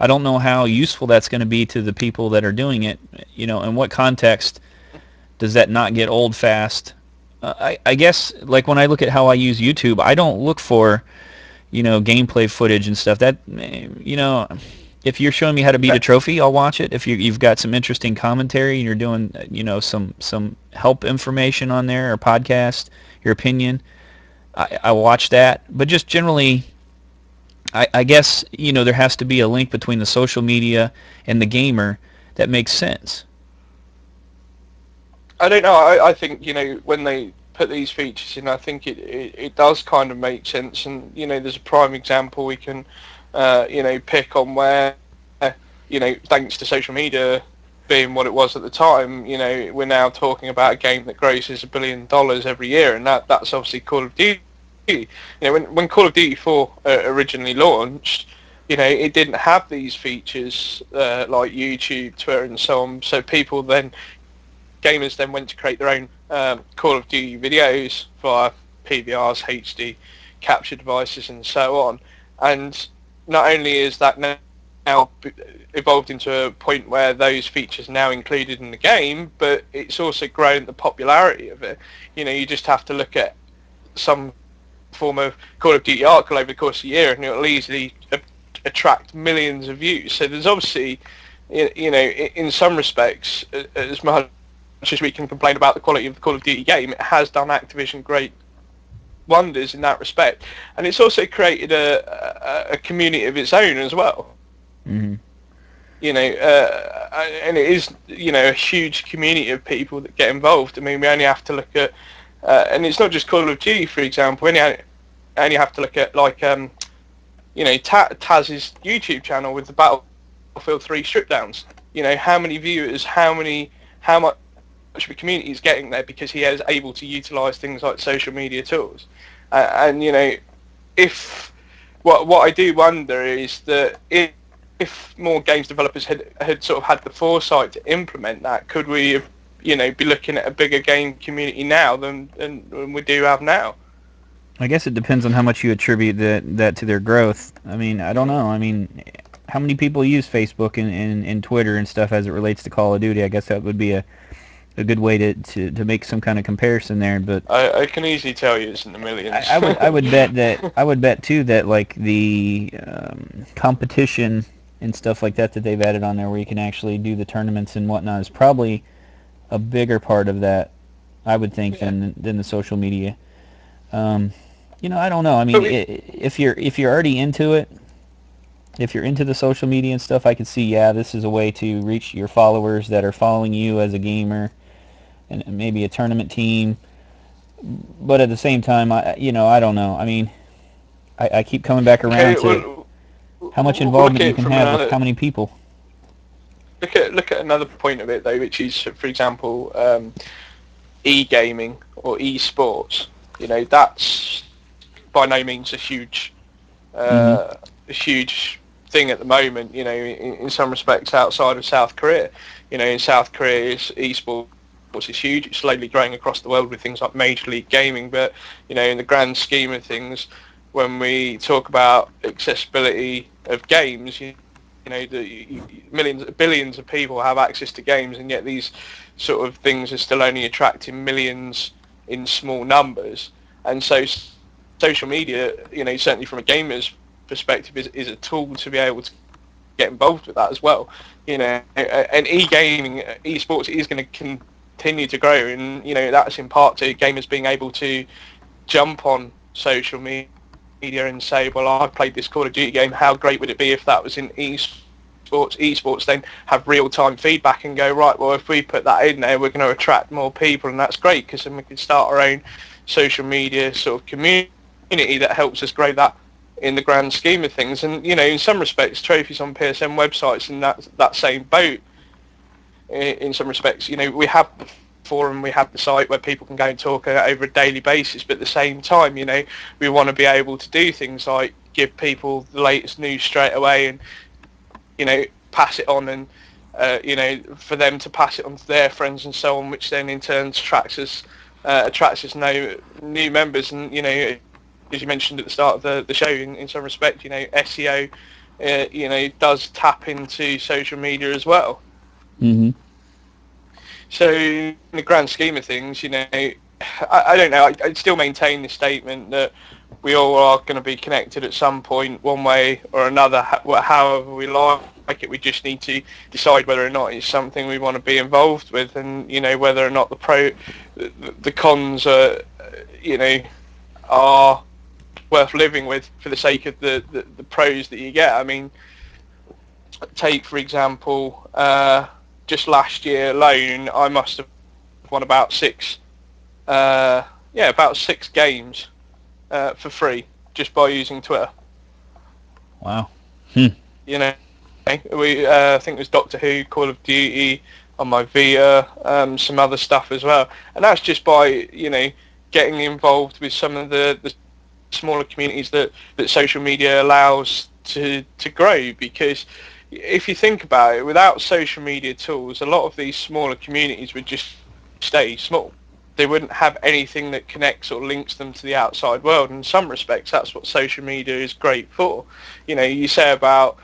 Speaker 1: I don't know how useful that's going to be to the people that are doing it. In what context does that not get old fast? I guess, like when I look at how I use YouTube, I don't look for, gameplay footage and stuff. That, if you're showing me how to beat a trophy, I'll watch it. If you've got some interesting commentary and you're doing, some help information on there or podcast, your opinion, I watch that. But just generally, I guess, there has to be a link between the social media and the gamer that makes sense.
Speaker 2: I don't know. I think when they put these features in, I think it does kind of make sense. And there's a prime example we can pick on where thanks to social media being what it was at the time, we're now talking about a game that grosses $1 billion every year, and that's obviously Call of Duty. When Call of Duty 4 originally launched, it didn't have these features like YouTube, Twitter, and so on. So gamers then went to create their own Call of Duty videos via PVRs, HD capture devices, and so on. And not only is that now evolved into a point where those features are now included in the game, but it's also grown the popularity of it. You just have to look at some form of Call of Duty article over the course of a year, and it'll easily attract millions of views. So there's obviously, in some respects, as much as we can complain about the quality of the Call of Duty game, it has done Activision great wonders in that respect, and it's also created a community of its own as well.
Speaker 1: Mm-hmm.
Speaker 2: You know, and it is, you know, a huge community of people that get involved. I mean, we only have to look at, and it's not just Call of Duty, for example. Only have to look at like, you know, Taz's YouTube channel with the Battlefield 3 strip downs. You know, how many viewers, how much the community is getting there because he is able to utilise things like social media tools. And you know, if what I do wonder is that if more games developers had sort of had the foresight to implement that, could we, you know, be looking at a bigger game community now than we do have now?
Speaker 1: I guess it depends on how much you attribute that to their growth. I mean, I don't know. I mean, how many people use Facebook and Twitter and stuff as it relates to Call of Duty? I guess that would be a good way to make some kind of comparison there. But
Speaker 2: I can easily tell you it's in the millions.
Speaker 1: I would bet that I would bet too that like the competition and stuff like that they've added on there, where you can actually do the tournaments and whatnot, is probably a bigger part of that, I would think, than the social media. You know, I don't know. I mean, if you're already into it, if you're into the social media and stuff, I could see, yeah, this is a way to reach your followers that are following you as a gamer, and maybe a tournament team. But at the same time, I don't know. I mean, I keep coming back around to how much involvement you can have with how many people.
Speaker 2: Look at another point of it though, which is, for example, e-gaming or e-sports. You know, that's by no means a huge thing at the moment. You know, in some respects, outside of South Korea. You know, in South Korea, e-sports is huge. It's slowly growing across the world with things like Major League Gaming. But you know, in the grand scheme of things, when we talk about accessibility of games, you know, billions of people have access to games, and yet these sort of things are still only attracting millions in small numbers. And so social media, you know, certainly from a gamer's perspective, is a tool to be able to get involved with that as well. You know, and e-gaming, esports is going to continue to grow, and you know, that's in part to gamers being able to jump on social media and say, well, I played this Call of Duty game, how great would it be if that was in esports then have real-time feedback and go, right, well, if we put that in there, we're going to attract more people, and that's great, because then we can start our own social media sort of community that helps us grow that in the grand scheme of things. And you know, in some respects, Trophies on PSN websites in that same boat. In some respects, you know, we have the forum, we have the site where people can go and talk over a daily basis, but at the same time, you know, we want to be able to do things like give people the latest news straight away, and you know, pass it on, and you know, for them to pass it on to their friends and so on, which then in turn attracts us new members. And you know, as you mentioned at the start of the show, in some respect, you know, SEO, you know, does tap into social media as well.
Speaker 1: Mm-hmm.
Speaker 2: So in the grand scheme of things, you know, I don't know. I'd still maintain the statement that we all are going to be connected at some point, one way or another, however we like it. We just need to decide whether or not it's something we want to be involved with, and you know, whether or not the cons are, you know, are worth living with for the sake of the pros that you get. I mean, take for example, just last year alone, I must have won about six games for free just by using Twitter.
Speaker 1: Wow.
Speaker 2: You know, I think it was Doctor Who, Call of Duty on my Vita, some other stuff as well, and that's just by, you know, getting involved with some of the smaller communities that social media allows to grow. Because if you think about it, without social media tools, a lot of these smaller communities would just stay small. They wouldn't have anything that connects or links them to the outside world. In some respects, that's what social media is great for. You know, you say about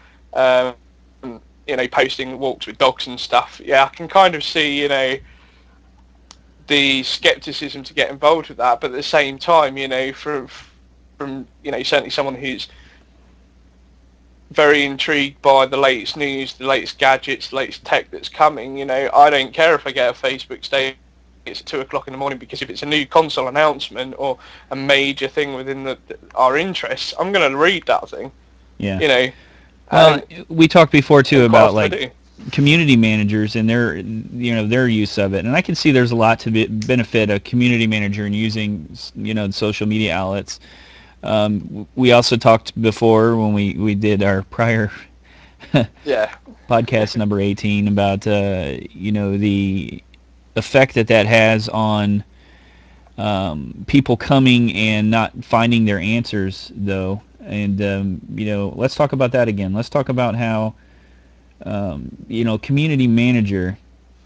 Speaker 2: you know, posting walks with dogs and stuff. Yeah, I can kind of see, you know, the skepticism to get involved with that, but at the same time, you know, from you know, certainly someone who's very intrigued by the latest news, the latest gadgets, the latest tech that's coming. I don't care if I get a Facebook status at 2 o'clock in the morning, because if it's a new console announcement or a major thing within our interests, I'm going to read that thing.
Speaker 1: Yeah.
Speaker 2: You know,
Speaker 1: Well,
Speaker 2: and
Speaker 1: we talked before too
Speaker 2: quite
Speaker 1: about
Speaker 2: often I
Speaker 1: like
Speaker 2: do.
Speaker 1: community managers and their use of it, and I can see there's a lot to benefit a community manager in using social media outlets. We also talked before when we did our prior
Speaker 2: Yeah.
Speaker 1: podcast number 18 about the effect that has on people coming and not finding their answers though. And let's talk about that again. Let's talk about how community manager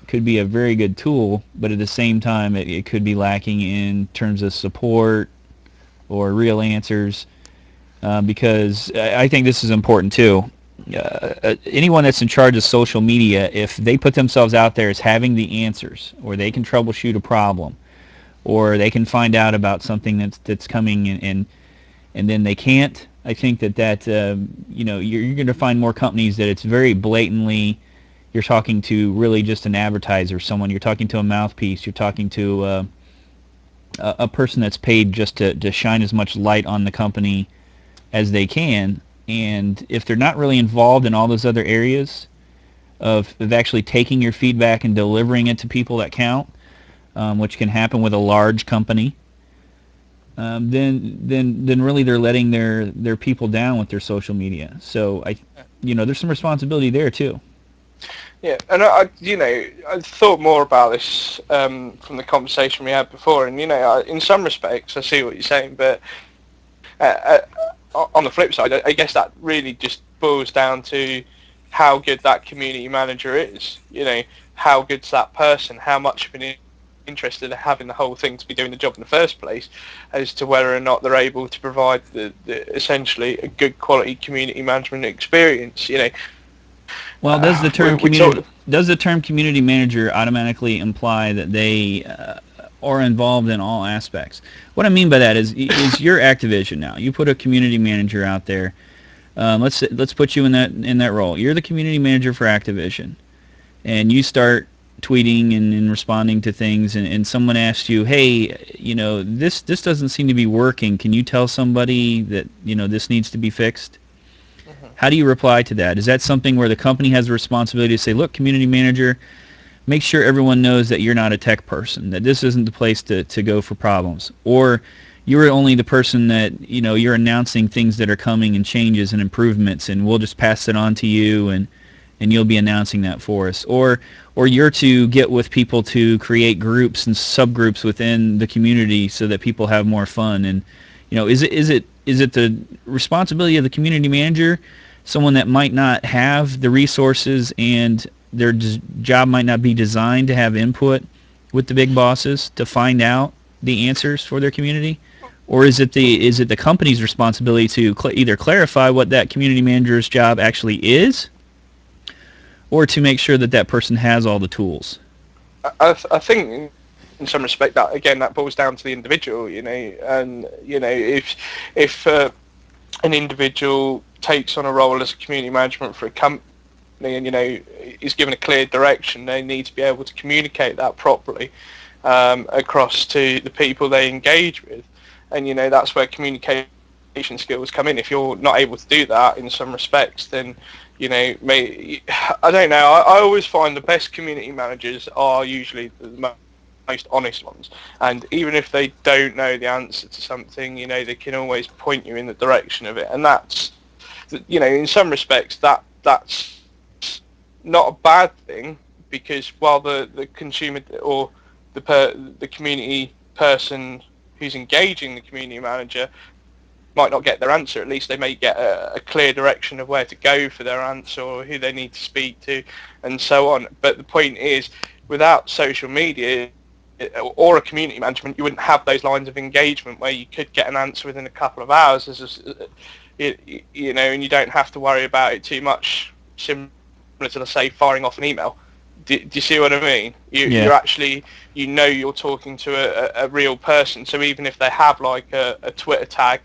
Speaker 1: could be a very good tool, but at the same time it could be lacking in terms of support or real answers, because I think this is important too. Anyone that's in charge of social media, if they put themselves out there as having the answers, or they can troubleshoot a problem, or they can find out about something that's coming, and then they can't, I think that you're going to find more companies that it's very blatantly you're talking to really just an advertiser, someone, you're talking to a mouthpiece, you're talking to a person that's paid just to shine as much light on the company as they can. And if they're not really involved in all those other areas of actually taking your feedback and delivering it to people that count, which can happen with a large company, then really they're letting their people down with their social media. So there's some responsibility there too.
Speaker 2: Yeah, and I thought more about this from the conversation we had before, and in some respects, I see what you're saying, but uh, on the flip side, I guess that really just boils down to how good that community manager is. How good's that person? How much of an interest they have in the whole thing to be doing the job in the first place, as to whether or not they're able to provide the essentially a good quality community management experience.
Speaker 1: Well,
Speaker 2: We talked.
Speaker 1: does the term community manager automatically imply that they are involved in all aspects? What I mean by that is your Activision now. You put a community manager out there. Let's put you in that role. You're the community manager for Activision, and you start tweeting and responding to things, and someone asks you, hey, this doesn't seem to be working. Can you tell somebody that this needs to be fixed? How do you reply to that? Is that something where the company has a responsibility to say, look, community manager, make sure everyone knows that you're not a tech person, that this isn't the place to go for problems? Or you're only the person that, you're announcing things that are coming and changes and improvements, and we'll just pass it on to you, and you'll be announcing that for us? Or you're to get with people to create groups and subgroups within the community so that people have more fun? And is it the responsibility of the community manager, someone that might not have the resources and their job might not be designed to have input with the big bosses to find out the answers for their community? Or is it the company's responsibility to either clarify what that community manager's job actually is, or to make sure that person has all the tools?
Speaker 2: I think in some respect that again that boils down to the individual, and if an individual takes on a role as a community management for a company, and is given a clear direction, they need to be able to communicate that properly across to the people they engage with, and that's where communication skills come in. If you're not able to do that in some respects, then I don't know. I always find the best community managers are usually the most honest ones, and even if they don't know the answer to something, they can always point you in the direction of it, and that's in some respects that's not a bad thing, because while the consumer or the community person who's engaging the community manager might not get their answer, at least they may get a clear direction of where to go for their answer or who they need to speak to and so on. But the point is, without social media or a community management, you wouldn't have those lines of engagement where you could get an answer within a couple of hours, and you don't have to worry about it too much, similar to, let's say, firing off an email. Do you see what I mean? You're actually, you're talking to a real person. So even if they have like a Twitter tag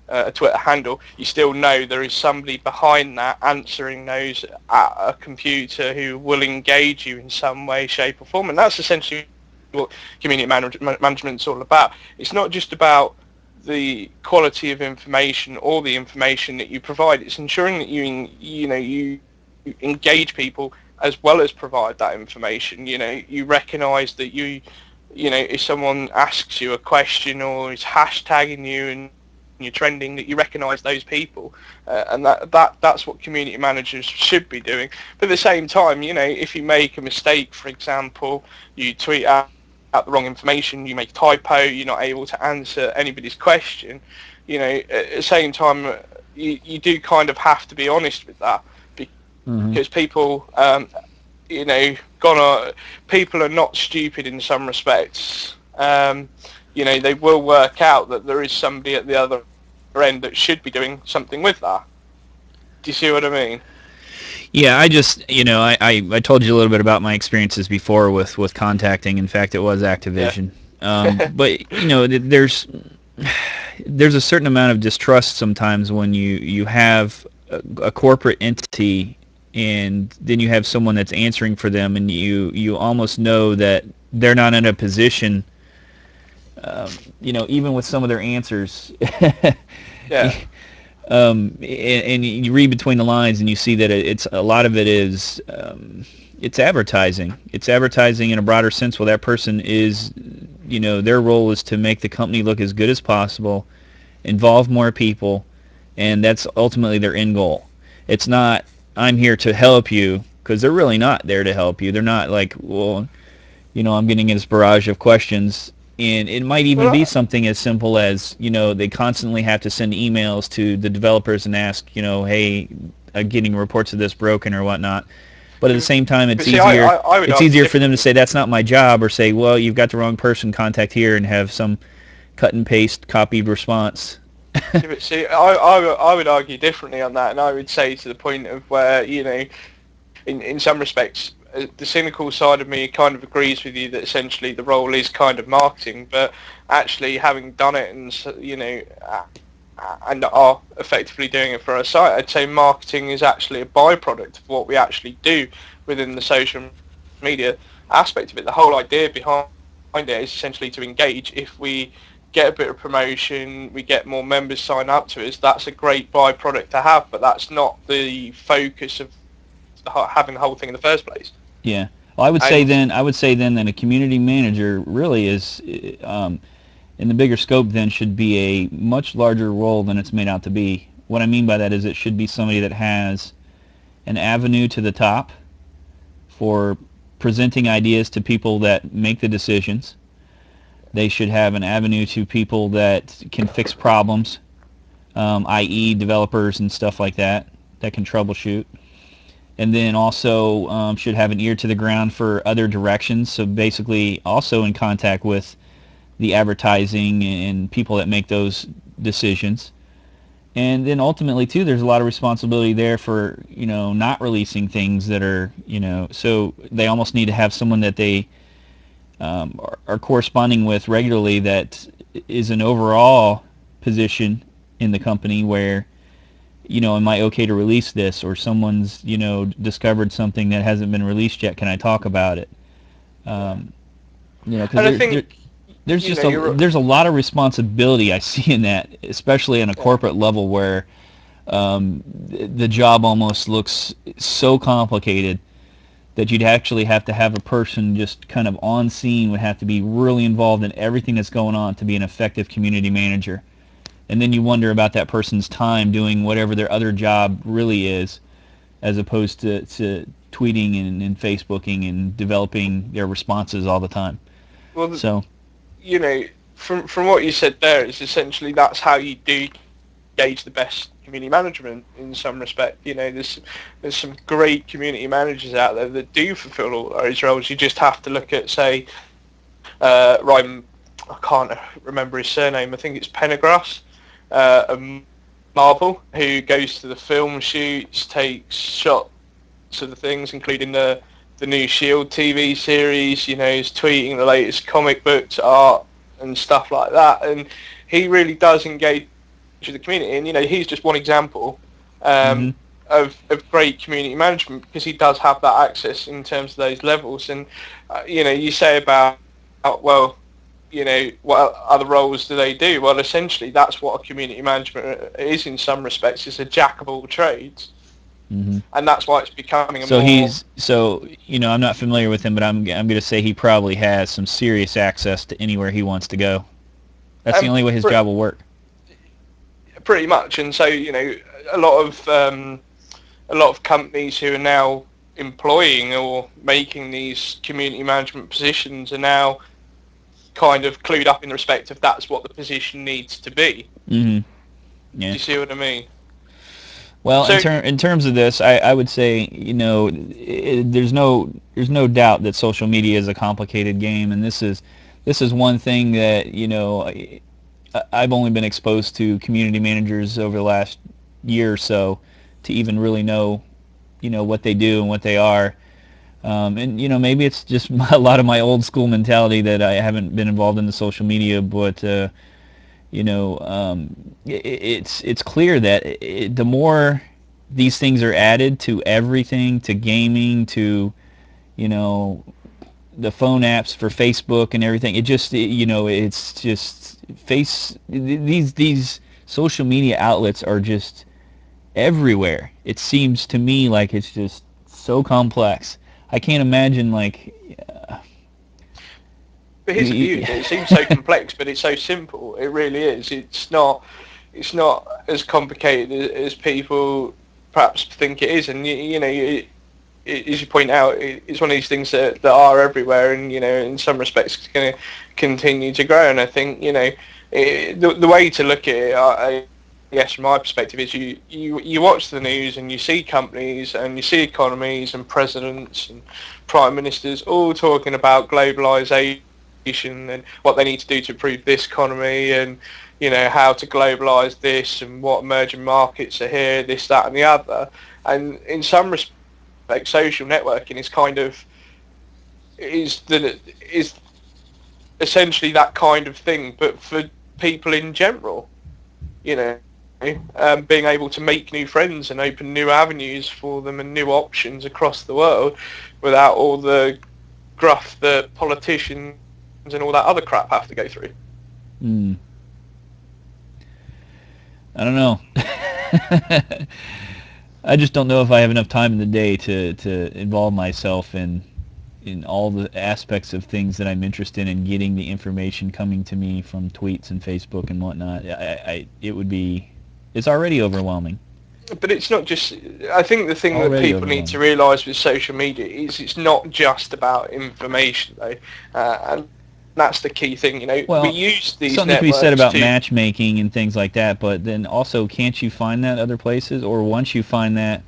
Speaker 2: a Twitter handle, you still know there is somebody behind that answering those at a computer who will engage you in some way, shape or form. And that's essentially what community management's all about. It's not just about the quality of information or the information that you provide. It's ensuring that you engage people as well as provide that information. You recognise that if someone asks you a question or is hashtagging you and you're trending, that you recognise those people, and that's what community managers should be doing. But at the same time, if you make a mistake, for example, you tweet out the wrong information, you make a typo, you're not able to answer anybody's question, at the same time, you do kind of have to be honest with that, because people, people are not stupid in some respects. They will work out that there is somebody at the other end that should be doing something with that. Do you see what I mean?
Speaker 1: Yeah, I just, I told you a little bit about my experiences before with contacting. In fact, it was Activision.
Speaker 2: Yeah.
Speaker 1: But, there's a certain amount of distrust sometimes when you have a corporate entity and then you have someone that's answering for them, and you almost know that they're not in a position, even with some of their answers.
Speaker 2: Yeah.
Speaker 1: And you read between the lines and you see that it's a lot of it is it's advertising. It's advertising in a broader sense. Well, that person is, their role is to make the company look as good as possible, involve more people, and that's ultimately their end goal. It's not, I'm here to help you, because they're really not there to help you. They're not like, well, I'm getting this barrage of questions. And it might even be something as simple as, they constantly have to send emails to the developers and ask, hey, getting reports of this broken or whatnot. But at the same time, it's easier for them to say, that's not my job, or say, well, you've got the wrong person, contact here, and have some cut and paste copied response.
Speaker 2: But see, I would argue differently on that, and I would say to the point of where, in some respects, the cynical side of me kind of agrees with you that essentially the role is kind of marketing, but actually having done it and are effectively doing it for our site, I'd say marketing is actually a byproduct of what we actually do within the social media aspect of it. The whole idea behind it is essentially to engage. If we get a bit of promotion, we get more members sign up to us, that's a great byproduct to have, but that's not the focus of having the whole thing in the first place.
Speaker 1: Yeah. Well, I would say then that a community manager really is, in the bigger scope, then should be a much larger role than it's made out to be. What I mean by that is it should be somebody that has an avenue to the top for presenting ideas to people that make the decisions. They should have an avenue to people that can fix problems, i.e. developers and stuff like that can troubleshoot. And then also should have an ear to the ground for other directions. So basically also in contact with the advertising and people that make those decisions. And then ultimately too, there's a lot of responsibility there for, not releasing things that are, so they almost need to have someone that they are corresponding with regularly that is an overall position in the company where, am I okay to release this, or someone's, discovered something that hasn't been released yet, can I talk about it? Because there's just there's a lot of responsibility I see in that, especially on a corporate level where the job almost looks so complicated that you'd actually have to have a person just kind of on scene, would have to be really involved in everything that's going on to be an effective community manager. And then you wonder about that person's time doing whatever their other job really is, as opposed to tweeting and Facebooking and developing their responses all the time.
Speaker 2: Well,
Speaker 1: so,
Speaker 2: from what you said there, it's essentially that's how you do gauge the best community management in some respect. There's some great community managers out there that do fulfill all those roles. You just have to look at, say, Ryan, I can't remember his surname, I think it's Pendergrass, of Marvel, who goes to the film shoots, takes shots of the things, including the new S.H.I.E.L.D. TV series, is tweeting the latest comic books, art and stuff like that, and he really does engage the community. And he's just one example
Speaker 1: Mm-hmm.
Speaker 2: of great community management, because he does have that access in terms of those levels. And you say about, well, what other roles do they do? Well, essentially, that's what a community management is in some respects. It's a jack of all trades,
Speaker 1: Mm-hmm.
Speaker 2: and that's why it's becoming a
Speaker 1: So
Speaker 2: more.
Speaker 1: I'm not familiar with him, but I'm going to say he probably has some serious access to anywhere he wants to go. That's the only way his job will work.
Speaker 2: Pretty much. And so a lot of companies who are now employing or making these community management positions are now kind of clued up in respect of that's what the position needs to be.
Speaker 1: Mm-hmm. Yeah.
Speaker 2: Do you see what I mean?
Speaker 1: Well,
Speaker 2: So,
Speaker 1: in terms of this, I would say there's no doubt that social media is a complicated game, and this is one thing that I've only been exposed to community managers over the last year or so to even really know what they do and what they are. And maybe it's just a lot of my old school mentality that I haven't been involved in the social media, but it's clear that the more these things are added to everything, to gaming, to the phone apps for Facebook and everything, it's just these social media outlets are just everywhere. It seems to me like it's just so complex. I can't imagine
Speaker 2: but here's the beauty: it seems so complex, but it's so simple. It really is. It's not as complicated as people perhaps think it is. And as you point out, it's one of these things that are everywhere, and in some respects, it's going to continue to grow. And I think the way to look at it, yes, from my perspective, is you watch the news and you see companies and you see economies and presidents and prime ministers all talking about globalization and what they need to do to improve this economy, and how to globalize this and what emerging markets are here, this, that, and the other. And in some respects, social networking is essentially that kind of thing, but for people in general. Being able to make new friends and open new avenues for them and new options across the world without all the gruff that politicians and all that other crap have to go through.
Speaker 1: I don't know. I just don't know if I have enough time in the day to involve myself in all the aspects of things that I'm interested in getting the information coming to me from tweets and Facebook and whatnot. It's already overwhelming.
Speaker 2: But it's not just. I think the thing that people need to realise with social media is it's not just about information, though, and that's the key thing. We use these
Speaker 1: something to be said about matchmaking and things like that. But then also, can't you find that other places? Or once you find that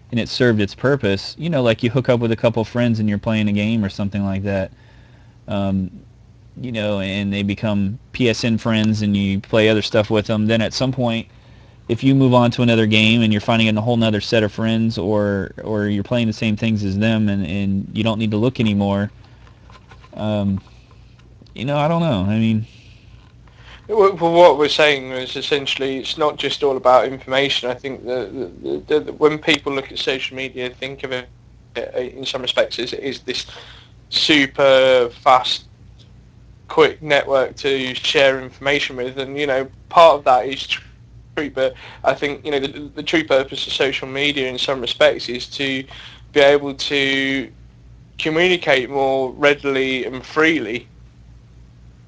Speaker 1: and it served its purpose, like you hook up with a couple friends and you're playing a game or something like that, and they become PSN friends and you play other stuff with them. Then at some point, if you move on to another game and you're finding a whole nother set of friends, or you're playing the same things as them, and you don't need to look anymore, I don't know. I mean,
Speaker 2: well, what we're saying is essentially it's not just all about information. I think that when people look at social media, think of it in some respects is this super fast, quick network to share information with, and part of that is true, but I think the true purpose of social media in some respects is to be able to communicate more readily and freely,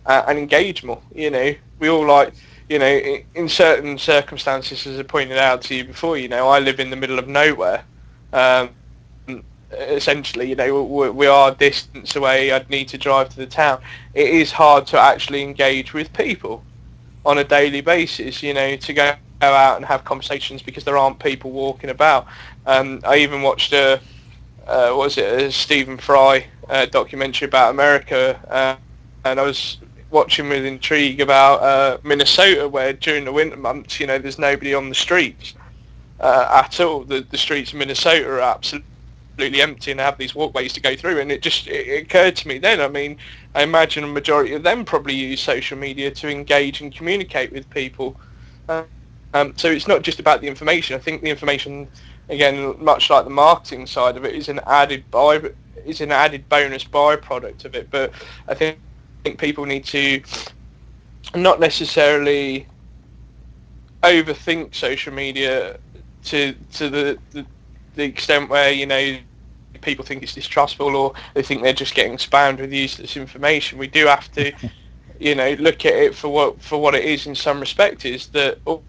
Speaker 2: and engage more. We all like, in certain circumstances, as I pointed out to you before, I live in the middle of nowhere. Essentially, we are distance away. I'd need to drive to the town. It is hard to actually engage with people on a daily basis, to go out and have conversations because there aren't people walking about. I even watched a Stephen Fry documentary about America, and I was watching with intrigue about Minnesota, where during the winter months, there's nobody on the streets at all. The streets of Minnesota are absolutely empty and have these walkways to go through, and it occurred to me then, I imagine a majority of them probably use social media to engage and communicate with people. So it's not just about the information. I think the information, again, much like the marketing side of it, is an added bonus byproduct of it. But I think people need to not necessarily overthink social media to the extent where, you know, people think it's distrustful, or they think they're just getting spammed with useless information. We do have to, you know, look at it for what it is in some respect, is that all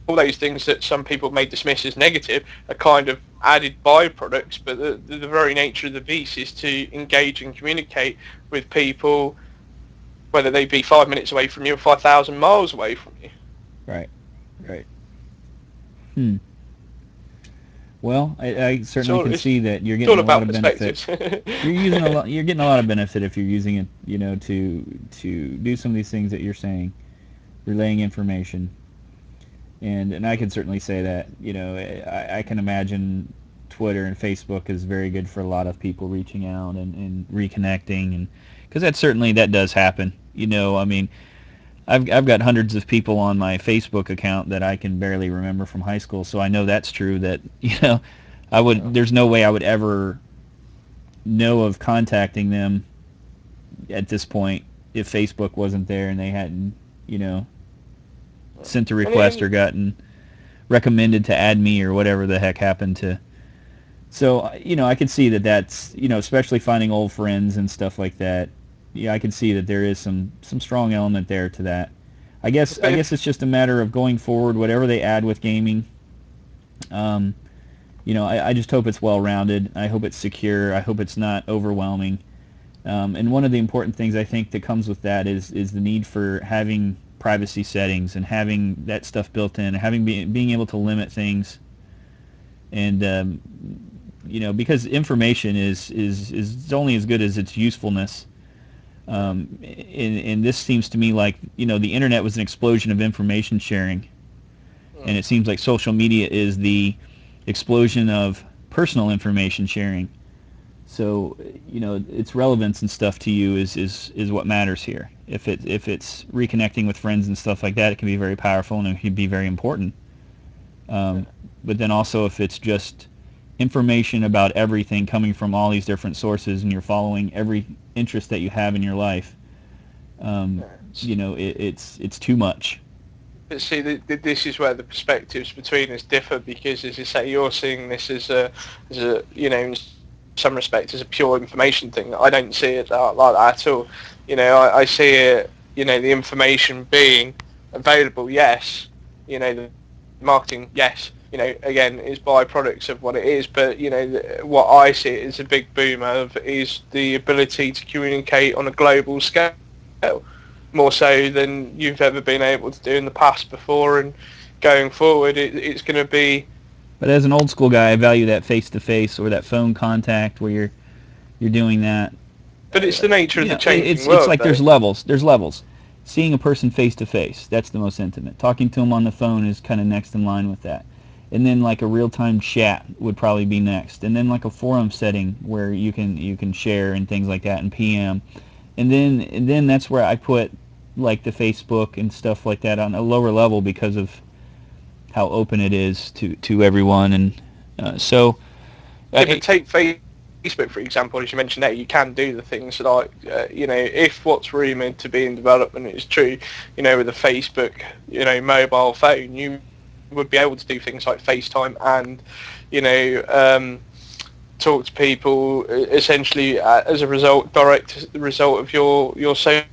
Speaker 2: those things that some people may dismiss as negative are kind of added byproducts, but the very nature of the beast is to engage and communicate with people, whether they be 5 minutes away from you or 5,000 miles away from you.
Speaker 1: Right. Right. Hmm. Well, I certainly can see that you're
Speaker 2: It's all
Speaker 1: getting a lot
Speaker 2: about
Speaker 1: of benefit.
Speaker 2: perspectives.
Speaker 1: You're getting a lot of benefit if you're using it, you know, to do some of these things that you're saying, relaying information. And I can certainly say that, you know, I can imagine Twitter and Facebook is very good for a lot of people reaching out and reconnecting, and because that does happen. You know, I mean, I've got hundreds of people on my Facebook account that I can barely remember from high school, so I know that's true. That, you know, there's no way I would ever know of contacting them at this point if Facebook wasn't there and they hadn't, you know, sent a request or gotten recommended to add me or whatever the heck happened to. So, you know, I can see that that's, you know, especially finding old friends and stuff like that. Yeah, I can see that there is some strong element there to that. I guess it's just a matter of going forward, whatever they add with gaming. You know, I just hope it's well-rounded. I hope it's secure. I hope it's not overwhelming. And one of the important things I think that comes with that is the need for having privacy settings and having that stuff built in, being able to limit things, and you know, because information is only as good as its usefulness. And this seems to me like, you know, the internet was an explosion of information sharing, and it seems like social media is the explosion of personal information sharing. So, you know, its relevance and stuff to you is what matters here. If it's reconnecting with friends and stuff like that, it can be very powerful and it can be very important. But then also, if it's just information about everything coming from all these different sources, and you're following every interest that you have in your life, you know, it's too much.
Speaker 2: But see, this is where the perspectives between us differ, because, as you say, you're seeing this as a you know, in some respects, as a pure information thing. I don't see it like that at all. You know, I see it, you know, the information being available, yes. You know, the marketing, yes. You know, again, is byproducts of what it is. But, you know, what I see it as a big boom of is the ability to communicate on a global scale, more so than you've ever been able to do in the past before. And going forward, it's going to be...
Speaker 1: But as an old school guy, I value that face-to-face or that phone contact where you're doing that.
Speaker 2: But it's the nature of the changing
Speaker 1: world. It's like
Speaker 2: though.
Speaker 1: There's levels. There's levels. Seeing a person face-to-face, that's the most intimate. Talking to them on the phone is kind of next in line with that. And then like a real-time chat would probably be next. And then like a forum setting where you can share and things like that, and PM. And then that's where I put like the Facebook and stuff like that on a lower level, because of how open it is to everyone. And so
Speaker 2: take Facebook, for example, as you mentioned there, you can do the things like, you know, if what's rumoured to be in development is true, you know, with a Facebook, you know, mobile phone, you would be able to do things like FaceTime and, you know, talk to people essentially as a direct result of your social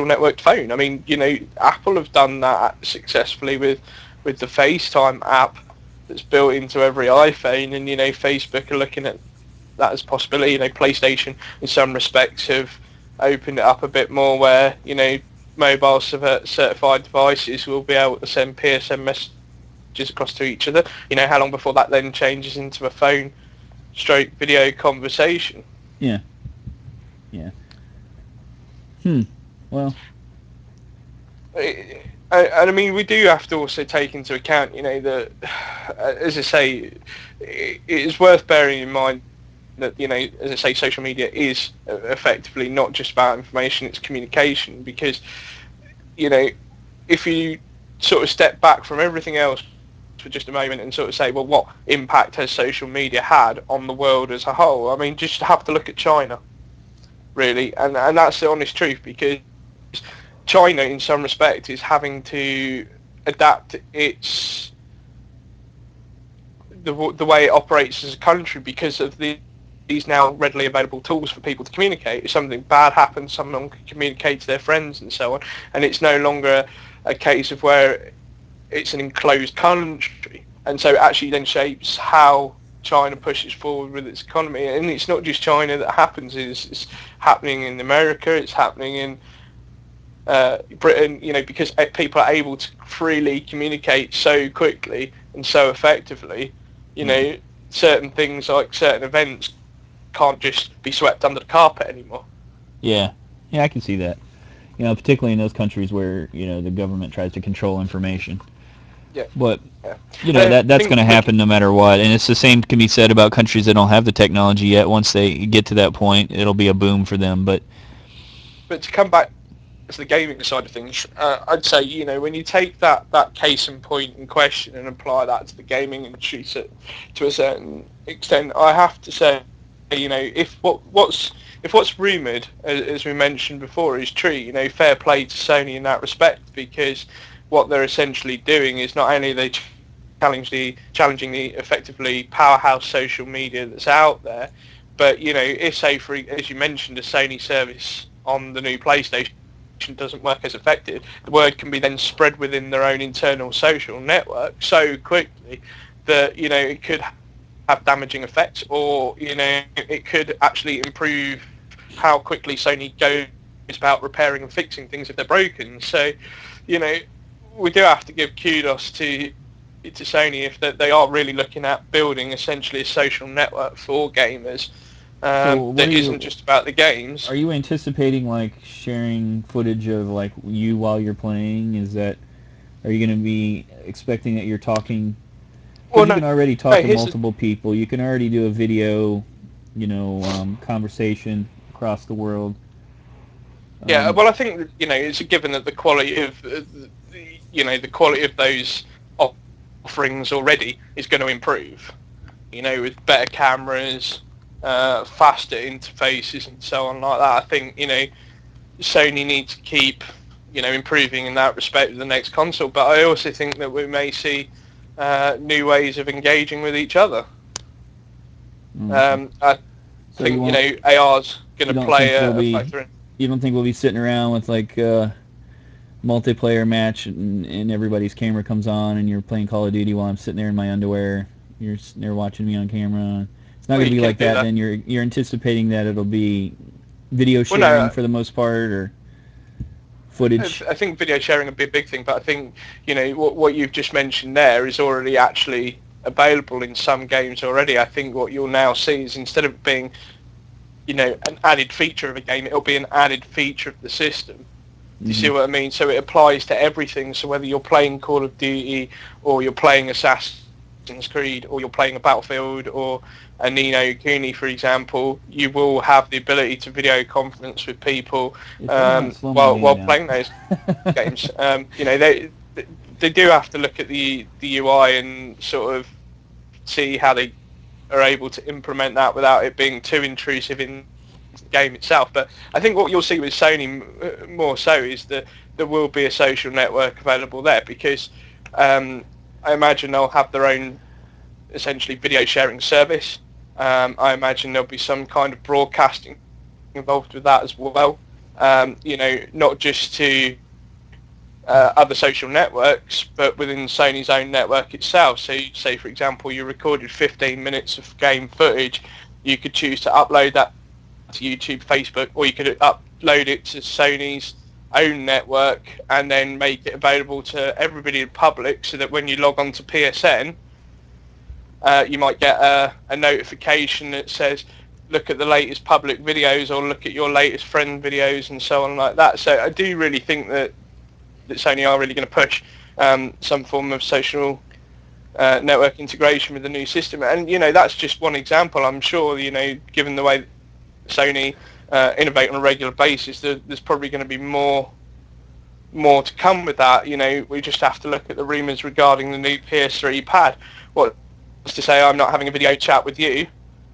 Speaker 2: networked phone. I mean, you know, Apple have done that successfully with the FaceTime app that's built into every iPhone, and, you know, Facebook are looking at that as a possibility. You know, PlayStation in some respects have opened it up a bit more, where, you know, mobile certified devices will be able to send PSN messages across to each other. You know, how long before that then changes into a phone stroke video conversation?
Speaker 1: Yeah. Well,
Speaker 2: And I mean, we do have to also take into account, you know, that, as I say, it is worth bearing in mind that, you know, as I say, social media is effectively not just about information, it's communication. Because, you know, if you sort of step back from everything else for just a moment and sort of say, well, what impact has social media had on the world as a whole? I mean, just have to look at China, really, and that's the honest truth, because China, in some respect, is having to adapt the way it operates as a country because of these now readily available tools for people to communicate. If something bad happens, someone can communicate to their friends and so on, and it's no longer a case of where it's an enclosed country, and so it actually then shapes how China pushes forward with its economy. And it's not just China that happens; it's happening in America, it's happening in Britain. Because people are able to freely communicate so quickly and so effectively. Certain things like certain events can't just be swept under the carpet anymore.
Speaker 1: Yeah, I can see that. Particularly in those countries where the government tries to control information.
Speaker 2: Yeah.
Speaker 1: But
Speaker 2: Yeah.
Speaker 1: that's going to happen no matter what, and it's the same can be said about countries that don't have the technology yet. Once they get to that point, it'll be a boom for them. But
Speaker 2: to come back to the gaming side of things, I'd say when you take that case in point in question and apply that to the gaming industry to a certain extent, I have to say, if what's rumoured, as we mentioned before, is true, fair play to Sony in that respect, because what they're essentially doing is not only are they challenging the effectively powerhouse social media that's out there, but if, say, as you mentioned, a Sony service on the new PlayStation doesn't work as effective, the word can be then spread within their own internal social network so quickly that it could have damaging effects, or it could actually improve how quickly Sony goes about repairing and fixing things if they're broken. So we do have to give kudos to Sony if they are really looking at building essentially a social network for gamers that isn't just about the games.
Speaker 1: Are you anticipating sharing footage of you while you're playing? Are you going to be expecting that you're talking? Because you can already talk to multiple people. You can already do a video, conversation across the world.
Speaker 2: Yeah, well, I think it's a given that the quality of the quality of those offerings already is going to improve. With better cameras, faster interfaces, and so on like that. I think Sony needs to keep improving in that respect with the next console. But I also think that we may see new ways of engaging with each other. I think AR's going to play a factor in.
Speaker 1: You don't think we'll be sitting around with a multiplayer match and everybody's camera comes on and you're playing Call of Duty while I'm sitting there in my underwear? You're sitting there watching me on camera. It's not going to be like that. Then you're anticipating that it'll be video sharing for the most part, or footage.
Speaker 2: I think video sharing would be a big thing, but I think what you've just mentioned there is already actually available in some games already. I think what you'll now see is, instead of it being an added feature of a game, it'll be an added feature of the system. Do you see what I mean? So it applies to everything. So whether you're playing Call of Duty, or you're playing Assassin's Creed, or you're playing a Battlefield, or a Ni no Kuni, for example, you will have the ability to video conference with people while playing those games. They do have to look at the UI and sort of see how they are able to implement that without it being too intrusive in the game itself. But I think what you'll see with Sony more so is that there will be a social network available there, because I imagine they'll have their own essentially video sharing service. I imagine there'll be some kind of broadcasting involved with that as well. Not just to other social networks, but within Sony's own network itself. So, say for example, you recorded 15 minutes of game footage, you could choose to upload that to YouTube, Facebook, or you could upload it to Sony's own network and then make it available to everybody in public, so that when you log on to PSN, you might get a notification that says, look at the latest public videos, or look at your latest friend videos, and so on like that. So I do really think that Sony are really going to push some form of social network integration with the new system. And that's just one example. I'm sure given the way Sony innovate on a regular basis, there's probably going to be more more to come with that. We just have to look at the rumours regarding the new PS3 pad. What's to say I'm not having a video chat with you,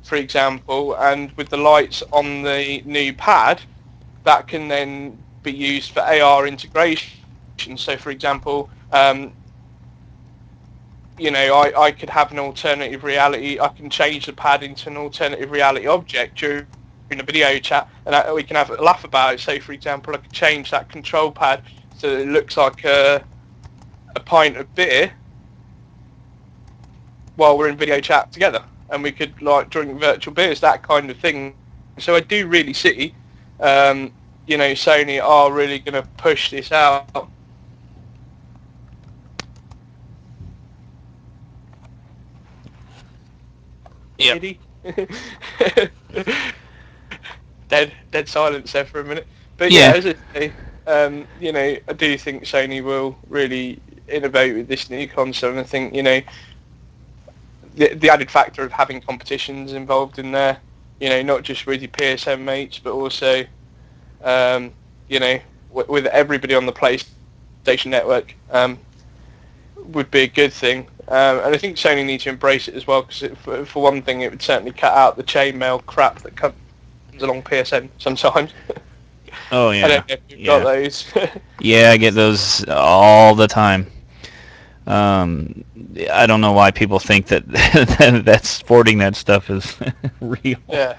Speaker 2: for example, and with the lights on the new pad, that can then be used for AR integration. So, for example, I could have an alternative reality. I can change the pad into an alternative reality object during a video chat, and we can have a laugh about it. So, for example, I could change that control pad so it looks like a pint of beer while we're in video chat together, and we could drink virtual beers, that kind of thing. So I do really see, Sony are really going to push this out.
Speaker 1: Yep.
Speaker 2: Dead silence there for a minute. But
Speaker 1: Yeah.
Speaker 2: as I say, I do think Sony will really innovate with this new console, and I think, the added factor of having competitions involved in there, not just with your PSN mates, but also, with everybody on the PlayStation network, would be a good thing. And I think Sony needs to embrace it as well, because for one thing, it would certainly cut out the chainmail crap that comes along PSN sometimes.
Speaker 1: Oh yeah.
Speaker 2: I don't know if you've got those.
Speaker 1: Yeah, I get those all the time. I don't know why people think that sporting that stuff is real.
Speaker 2: Yeah.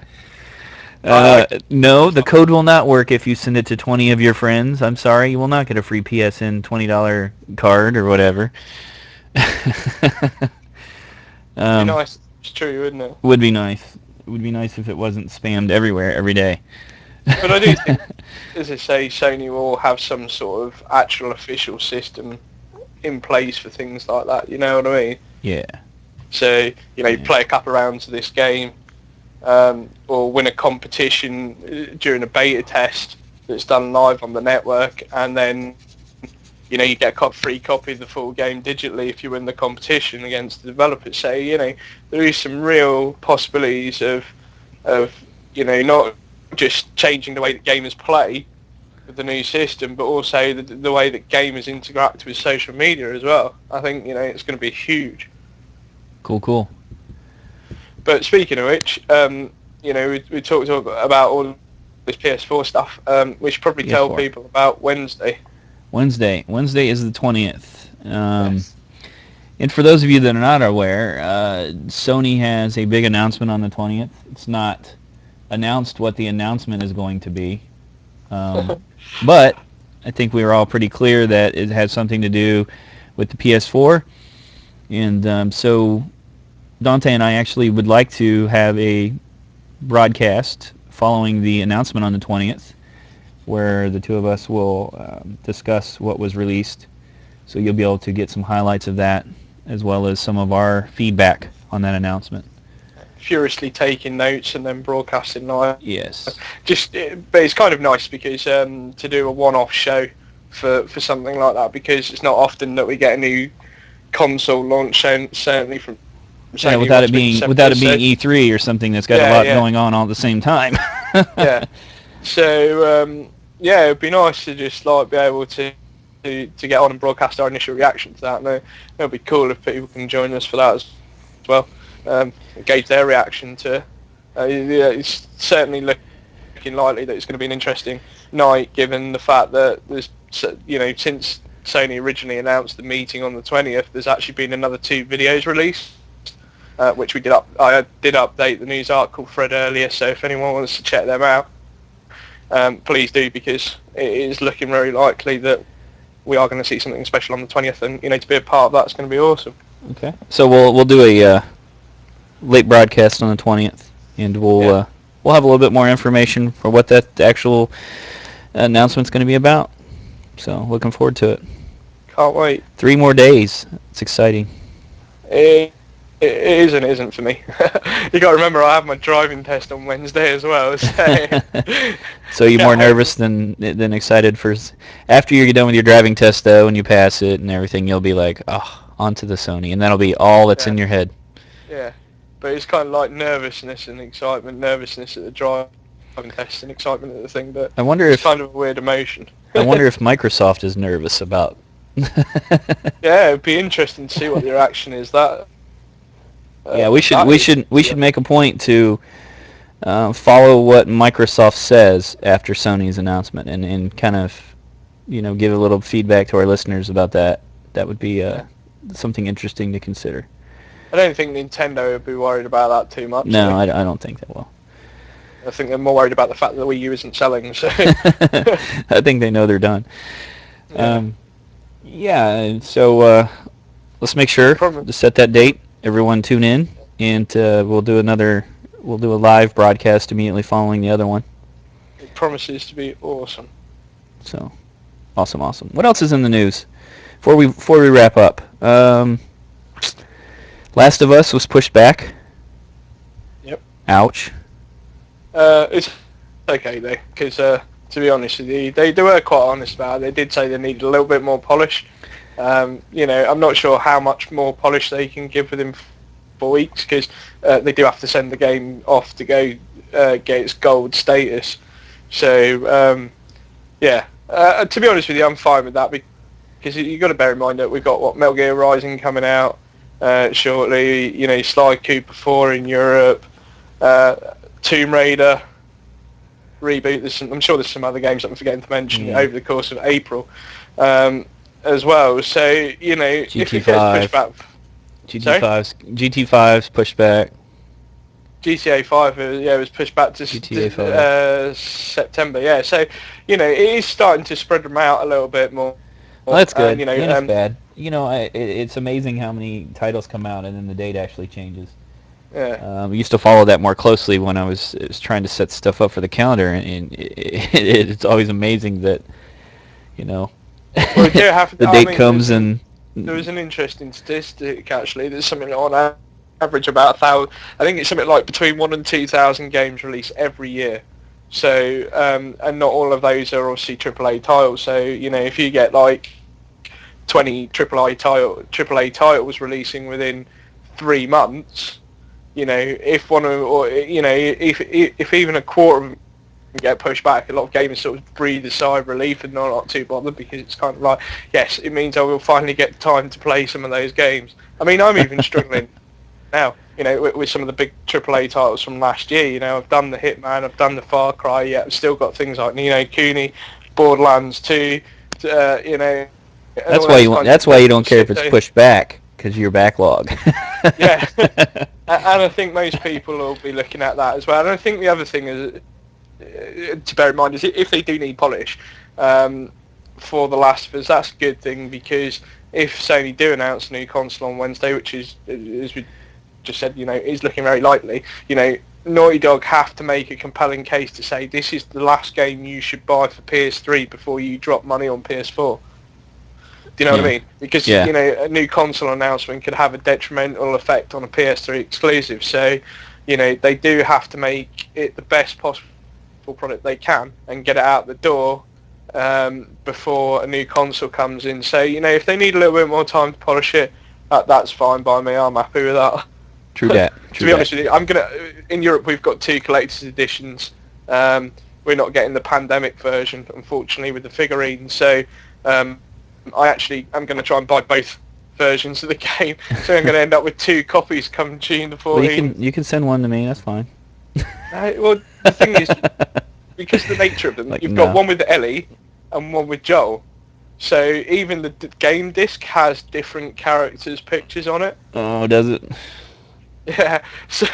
Speaker 1: No, the code will not work if you send it to 20 of your friends. I'm sorry, you will not get a free PSN $20 card or whatever.
Speaker 2: It'd be nice. It's true, wouldn't it?
Speaker 1: Would be nice. It would be nice if it wasn't spammed everywhere every day.
Speaker 2: But I do think, as I say, Sony will have some sort of actual official system in place for things like that. You know what I mean?
Speaker 1: Yeah.
Speaker 2: So, you play a couple of rounds of this game, or win a competition during a beta test that's done live on the network, and then, you get a free copy of the full game digitally if you win the competition against the developers. So, there is some real possibilities of not just changing the way that gamers play with the new system, but also the way that gamers interact with social media as well. I think, it's going to be huge.
Speaker 1: Cool.
Speaker 2: But speaking of which, we talked about all this PS4 stuff. We should probably tell people about Wednesday.
Speaker 1: Wednesday is the 20th.
Speaker 2: Yes.
Speaker 1: And for those of you that are not aware, Sony has a big announcement on the 20th. It's not announced what the announcement is going to be. But I think we were all pretty clear that it has something to do with the PS4. And so Dante and I actually would like to have a broadcast following the announcement on the 20th, where the two of us will discuss what was released. So you'll be able to get some highlights of that, as well as some of our feedback on that announcement.
Speaker 2: Furiously taking notes and then broadcasting live.
Speaker 1: Yes.
Speaker 2: But it's kind of nice because to do a one-off show for something like that, because it's not often that we get a new console launch, certainly from Sony.
Speaker 1: Yeah, without it being E3 or something that's got a lot going on all at the same time.
Speaker 2: Yeah. So it'd be nice to just be able to get on and broadcast our initial reaction to that. And it'll be cool if people can join us for that as well. Gauge their reaction to. It's certainly looking likely that it's going to be an interesting night, given the fact that there's, since Sony originally announced the meeting on the 20th, there's actually been another 2 videos released, which I did update the news article thread earlier. So if anyone wants to check them out, please do, because it is looking very likely that we are going to see something special on the 20th, and to be a part of that's going to be awesome.
Speaker 1: Okay. So we'll do a late broadcast on the 20th, and we'll have a little bit more information for what that actual announcement's going to be about. So looking forward to it.
Speaker 2: Can't wait.
Speaker 1: 3 more days. It's exciting.
Speaker 2: It is and isn't for me. You got to remember, I have my driving test on Wednesday as well.
Speaker 1: So you're more nervous than excited for after you're done with your driving test, though, and you pass it and everything. You'll be like, onto the Sony, and that'll be all that's in your head.
Speaker 2: Yeah, but it's kind of like nervousness and excitement. Nervousness at the driving test and excitement at the thing. But
Speaker 1: I wonder
Speaker 2: it's kind of a weird emotion.
Speaker 1: I wonder if Microsoft is nervous about.
Speaker 2: Yeah, it'd be interesting to see what the reaction is.
Speaker 1: Yeah, we should make a point to follow what Microsoft says after Sony's announcement, and kind of, give a little feedback to our listeners about that. That would be something interesting to consider.
Speaker 2: I don't think Nintendo would be worried about that too much.
Speaker 1: No, I don't think that will.
Speaker 2: I think they're more worried about the fact that the Wii U isn't selling. So
Speaker 1: I think they know they're done.
Speaker 2: Yeah.
Speaker 1: So let's make sure to set that date. Everyone tune in, and we'll do a live broadcast immediately following the other one.
Speaker 2: It promises to be awesome.
Speaker 1: So, awesome. What else is in the news before we wrap up? Last of Us was pushed back.
Speaker 2: Yep.
Speaker 1: Ouch.
Speaker 2: It's okay though, because to be honest with you, they were quite honest about it. They did say they needed a little bit more polish. I'm not sure how much more polish they can give within 4 weeks, because they do have to send the game off to go get its gold status. So to be honest with you, I'm fine with that, because you've got to bear in mind that we've got Metal Gear Rising coming out shortly. Sly Cooper 4 in Europe, Tomb Raider reboot. I'm sure there's some other games that I'm forgetting to mention over the course of April as well. So if it gets pushed back,
Speaker 1: GT5's pushed back.
Speaker 2: GTA 5, it was pushed back to September. Yeah, so it is starting to spread them out a little bit more.
Speaker 1: Well, that's good. It's bad. It's amazing how many titles come out and then the date actually changes.
Speaker 2: Yeah.
Speaker 1: We used to follow that more closely when I was trying to set stuff up for the calendar, and it's always amazing that,
Speaker 2: Well, we do have,
Speaker 1: the date comes and...
Speaker 2: There was an interesting statistic, actually. There's something on average about 1,000. I think it's something like between 1,000 and 2,000 games released every year. So, and not all of those are obviously AAA titles. So, if you get like 20 AAA titles releasing within 3 months, if one or if even a quarter of them get pushed back, a lot of gamers sort of breathe a sigh of relief and not too bothered, because it's kind of like, yes, it means I will finally get time to play some of those games. I mean, I'm even struggling now, with some of the big AAA titles from last year. I've done the Hitman, I've done the Far Cry, I've still got things like Ni no Kuni, Borderlands 2,
Speaker 1: That's why you don't care if it's pushed back, because of your backlog.
Speaker 2: Yeah, and I think most people will be looking at that as well. And I think the other thing is to bear in mind is if they do need polish for The Last of Us, that's a good thing, because if Sony do announce a new console on Wednesday, which is, as we just said, is looking very likely, Naughty Dog have to make a compelling case to say this is the last game you should buy for PS3 before you drop money on PS4. Do you know what I mean? Because a new console announcement could have a detrimental effect on a PS3 exclusive. So, they do have to make it the best possible product they can and get it out the door before a new console comes in. So, if they need a little bit more time to polish it, that's fine by me. I'm happy with that.
Speaker 1: True that.
Speaker 2: To be honest with you, in Europe we've got 2 collector's editions. We're not getting the pandemic version, unfortunately, with the figurines. So. I'm going to try and buy both versions of the game, so I'm going to end up with 2 copies come June the 14th.
Speaker 1: Well, you can send one to me. That's fine.
Speaker 2: Well, the thing is, because of the nature of them, you've got one with Ellie and one with Joel. So even the game disc has different characters' pictures on it.
Speaker 1: Oh, does it?
Speaker 2: Yeah. So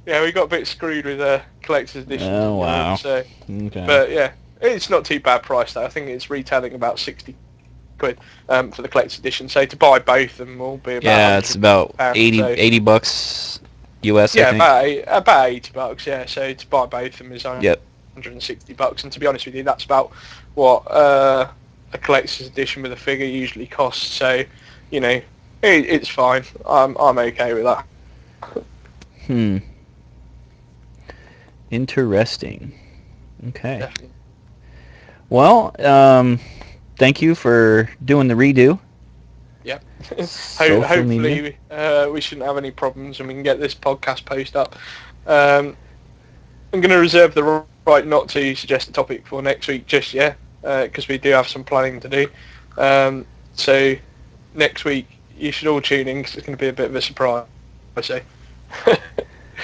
Speaker 2: we got a bit screwed with the collector's edition.
Speaker 1: Oh wow.
Speaker 2: So,
Speaker 1: okay.
Speaker 2: But yeah, it's not too bad price though. I think it's retailing about 60 quid for the collector's edition. So to buy both of them will be about
Speaker 1: it's about $80 US.
Speaker 2: Yeah,
Speaker 1: I think.
Speaker 2: about $80. Yeah, so to buy both of them is $160. And to be honest with you, that's about what a collector's edition with a figure usually costs. So it's fine. I'm okay with that.
Speaker 1: Interesting. Okay.
Speaker 2: Definitely.
Speaker 1: Well, thank you for doing the redo.
Speaker 2: Yep. Hopefully we shouldn't have any problems and we can get this podcast post up. I'm going to reserve the right not to suggest a topic for next week just yet. because we do have some planning to do. So next week you should all tune in because it's going to be a bit of a surprise. So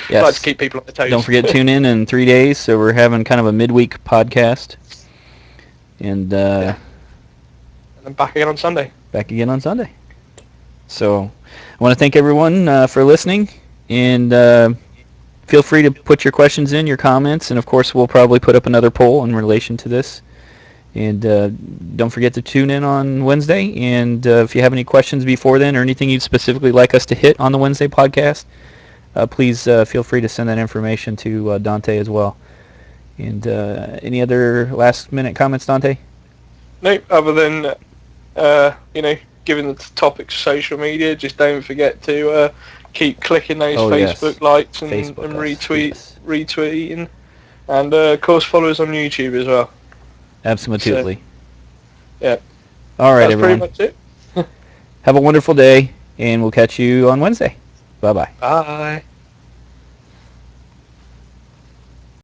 Speaker 1: Yes.
Speaker 2: like to keep people on their toes.
Speaker 1: Don't forget to tune in 3 days. So we're having kind of a midweek podcast, and
Speaker 2: And then back again on Sunday.
Speaker 1: So I want to thank everyone for listening, and feel free to put your questions in, your comments, and of course we'll probably put up another poll in relation to this. And don't forget to tune in on Wednesday. And if you have any questions before then or anything you'd specifically like us to hit on the Wednesday podcast, please feel free to send that information to Dante as well. And any other last-minute comments, Dante?
Speaker 2: No, other than, given the topics of social media, just don't forget to keep clicking those Facebook likes and retweeting. And, of course, follow us on YouTube as well.
Speaker 1: Absolutely.
Speaker 2: So, yeah.
Speaker 1: All right,
Speaker 2: That's
Speaker 1: everyone.
Speaker 2: pretty much it.
Speaker 1: Have a wonderful day, and we'll catch you on Wednesday. Bye-bye.
Speaker 2: Bye.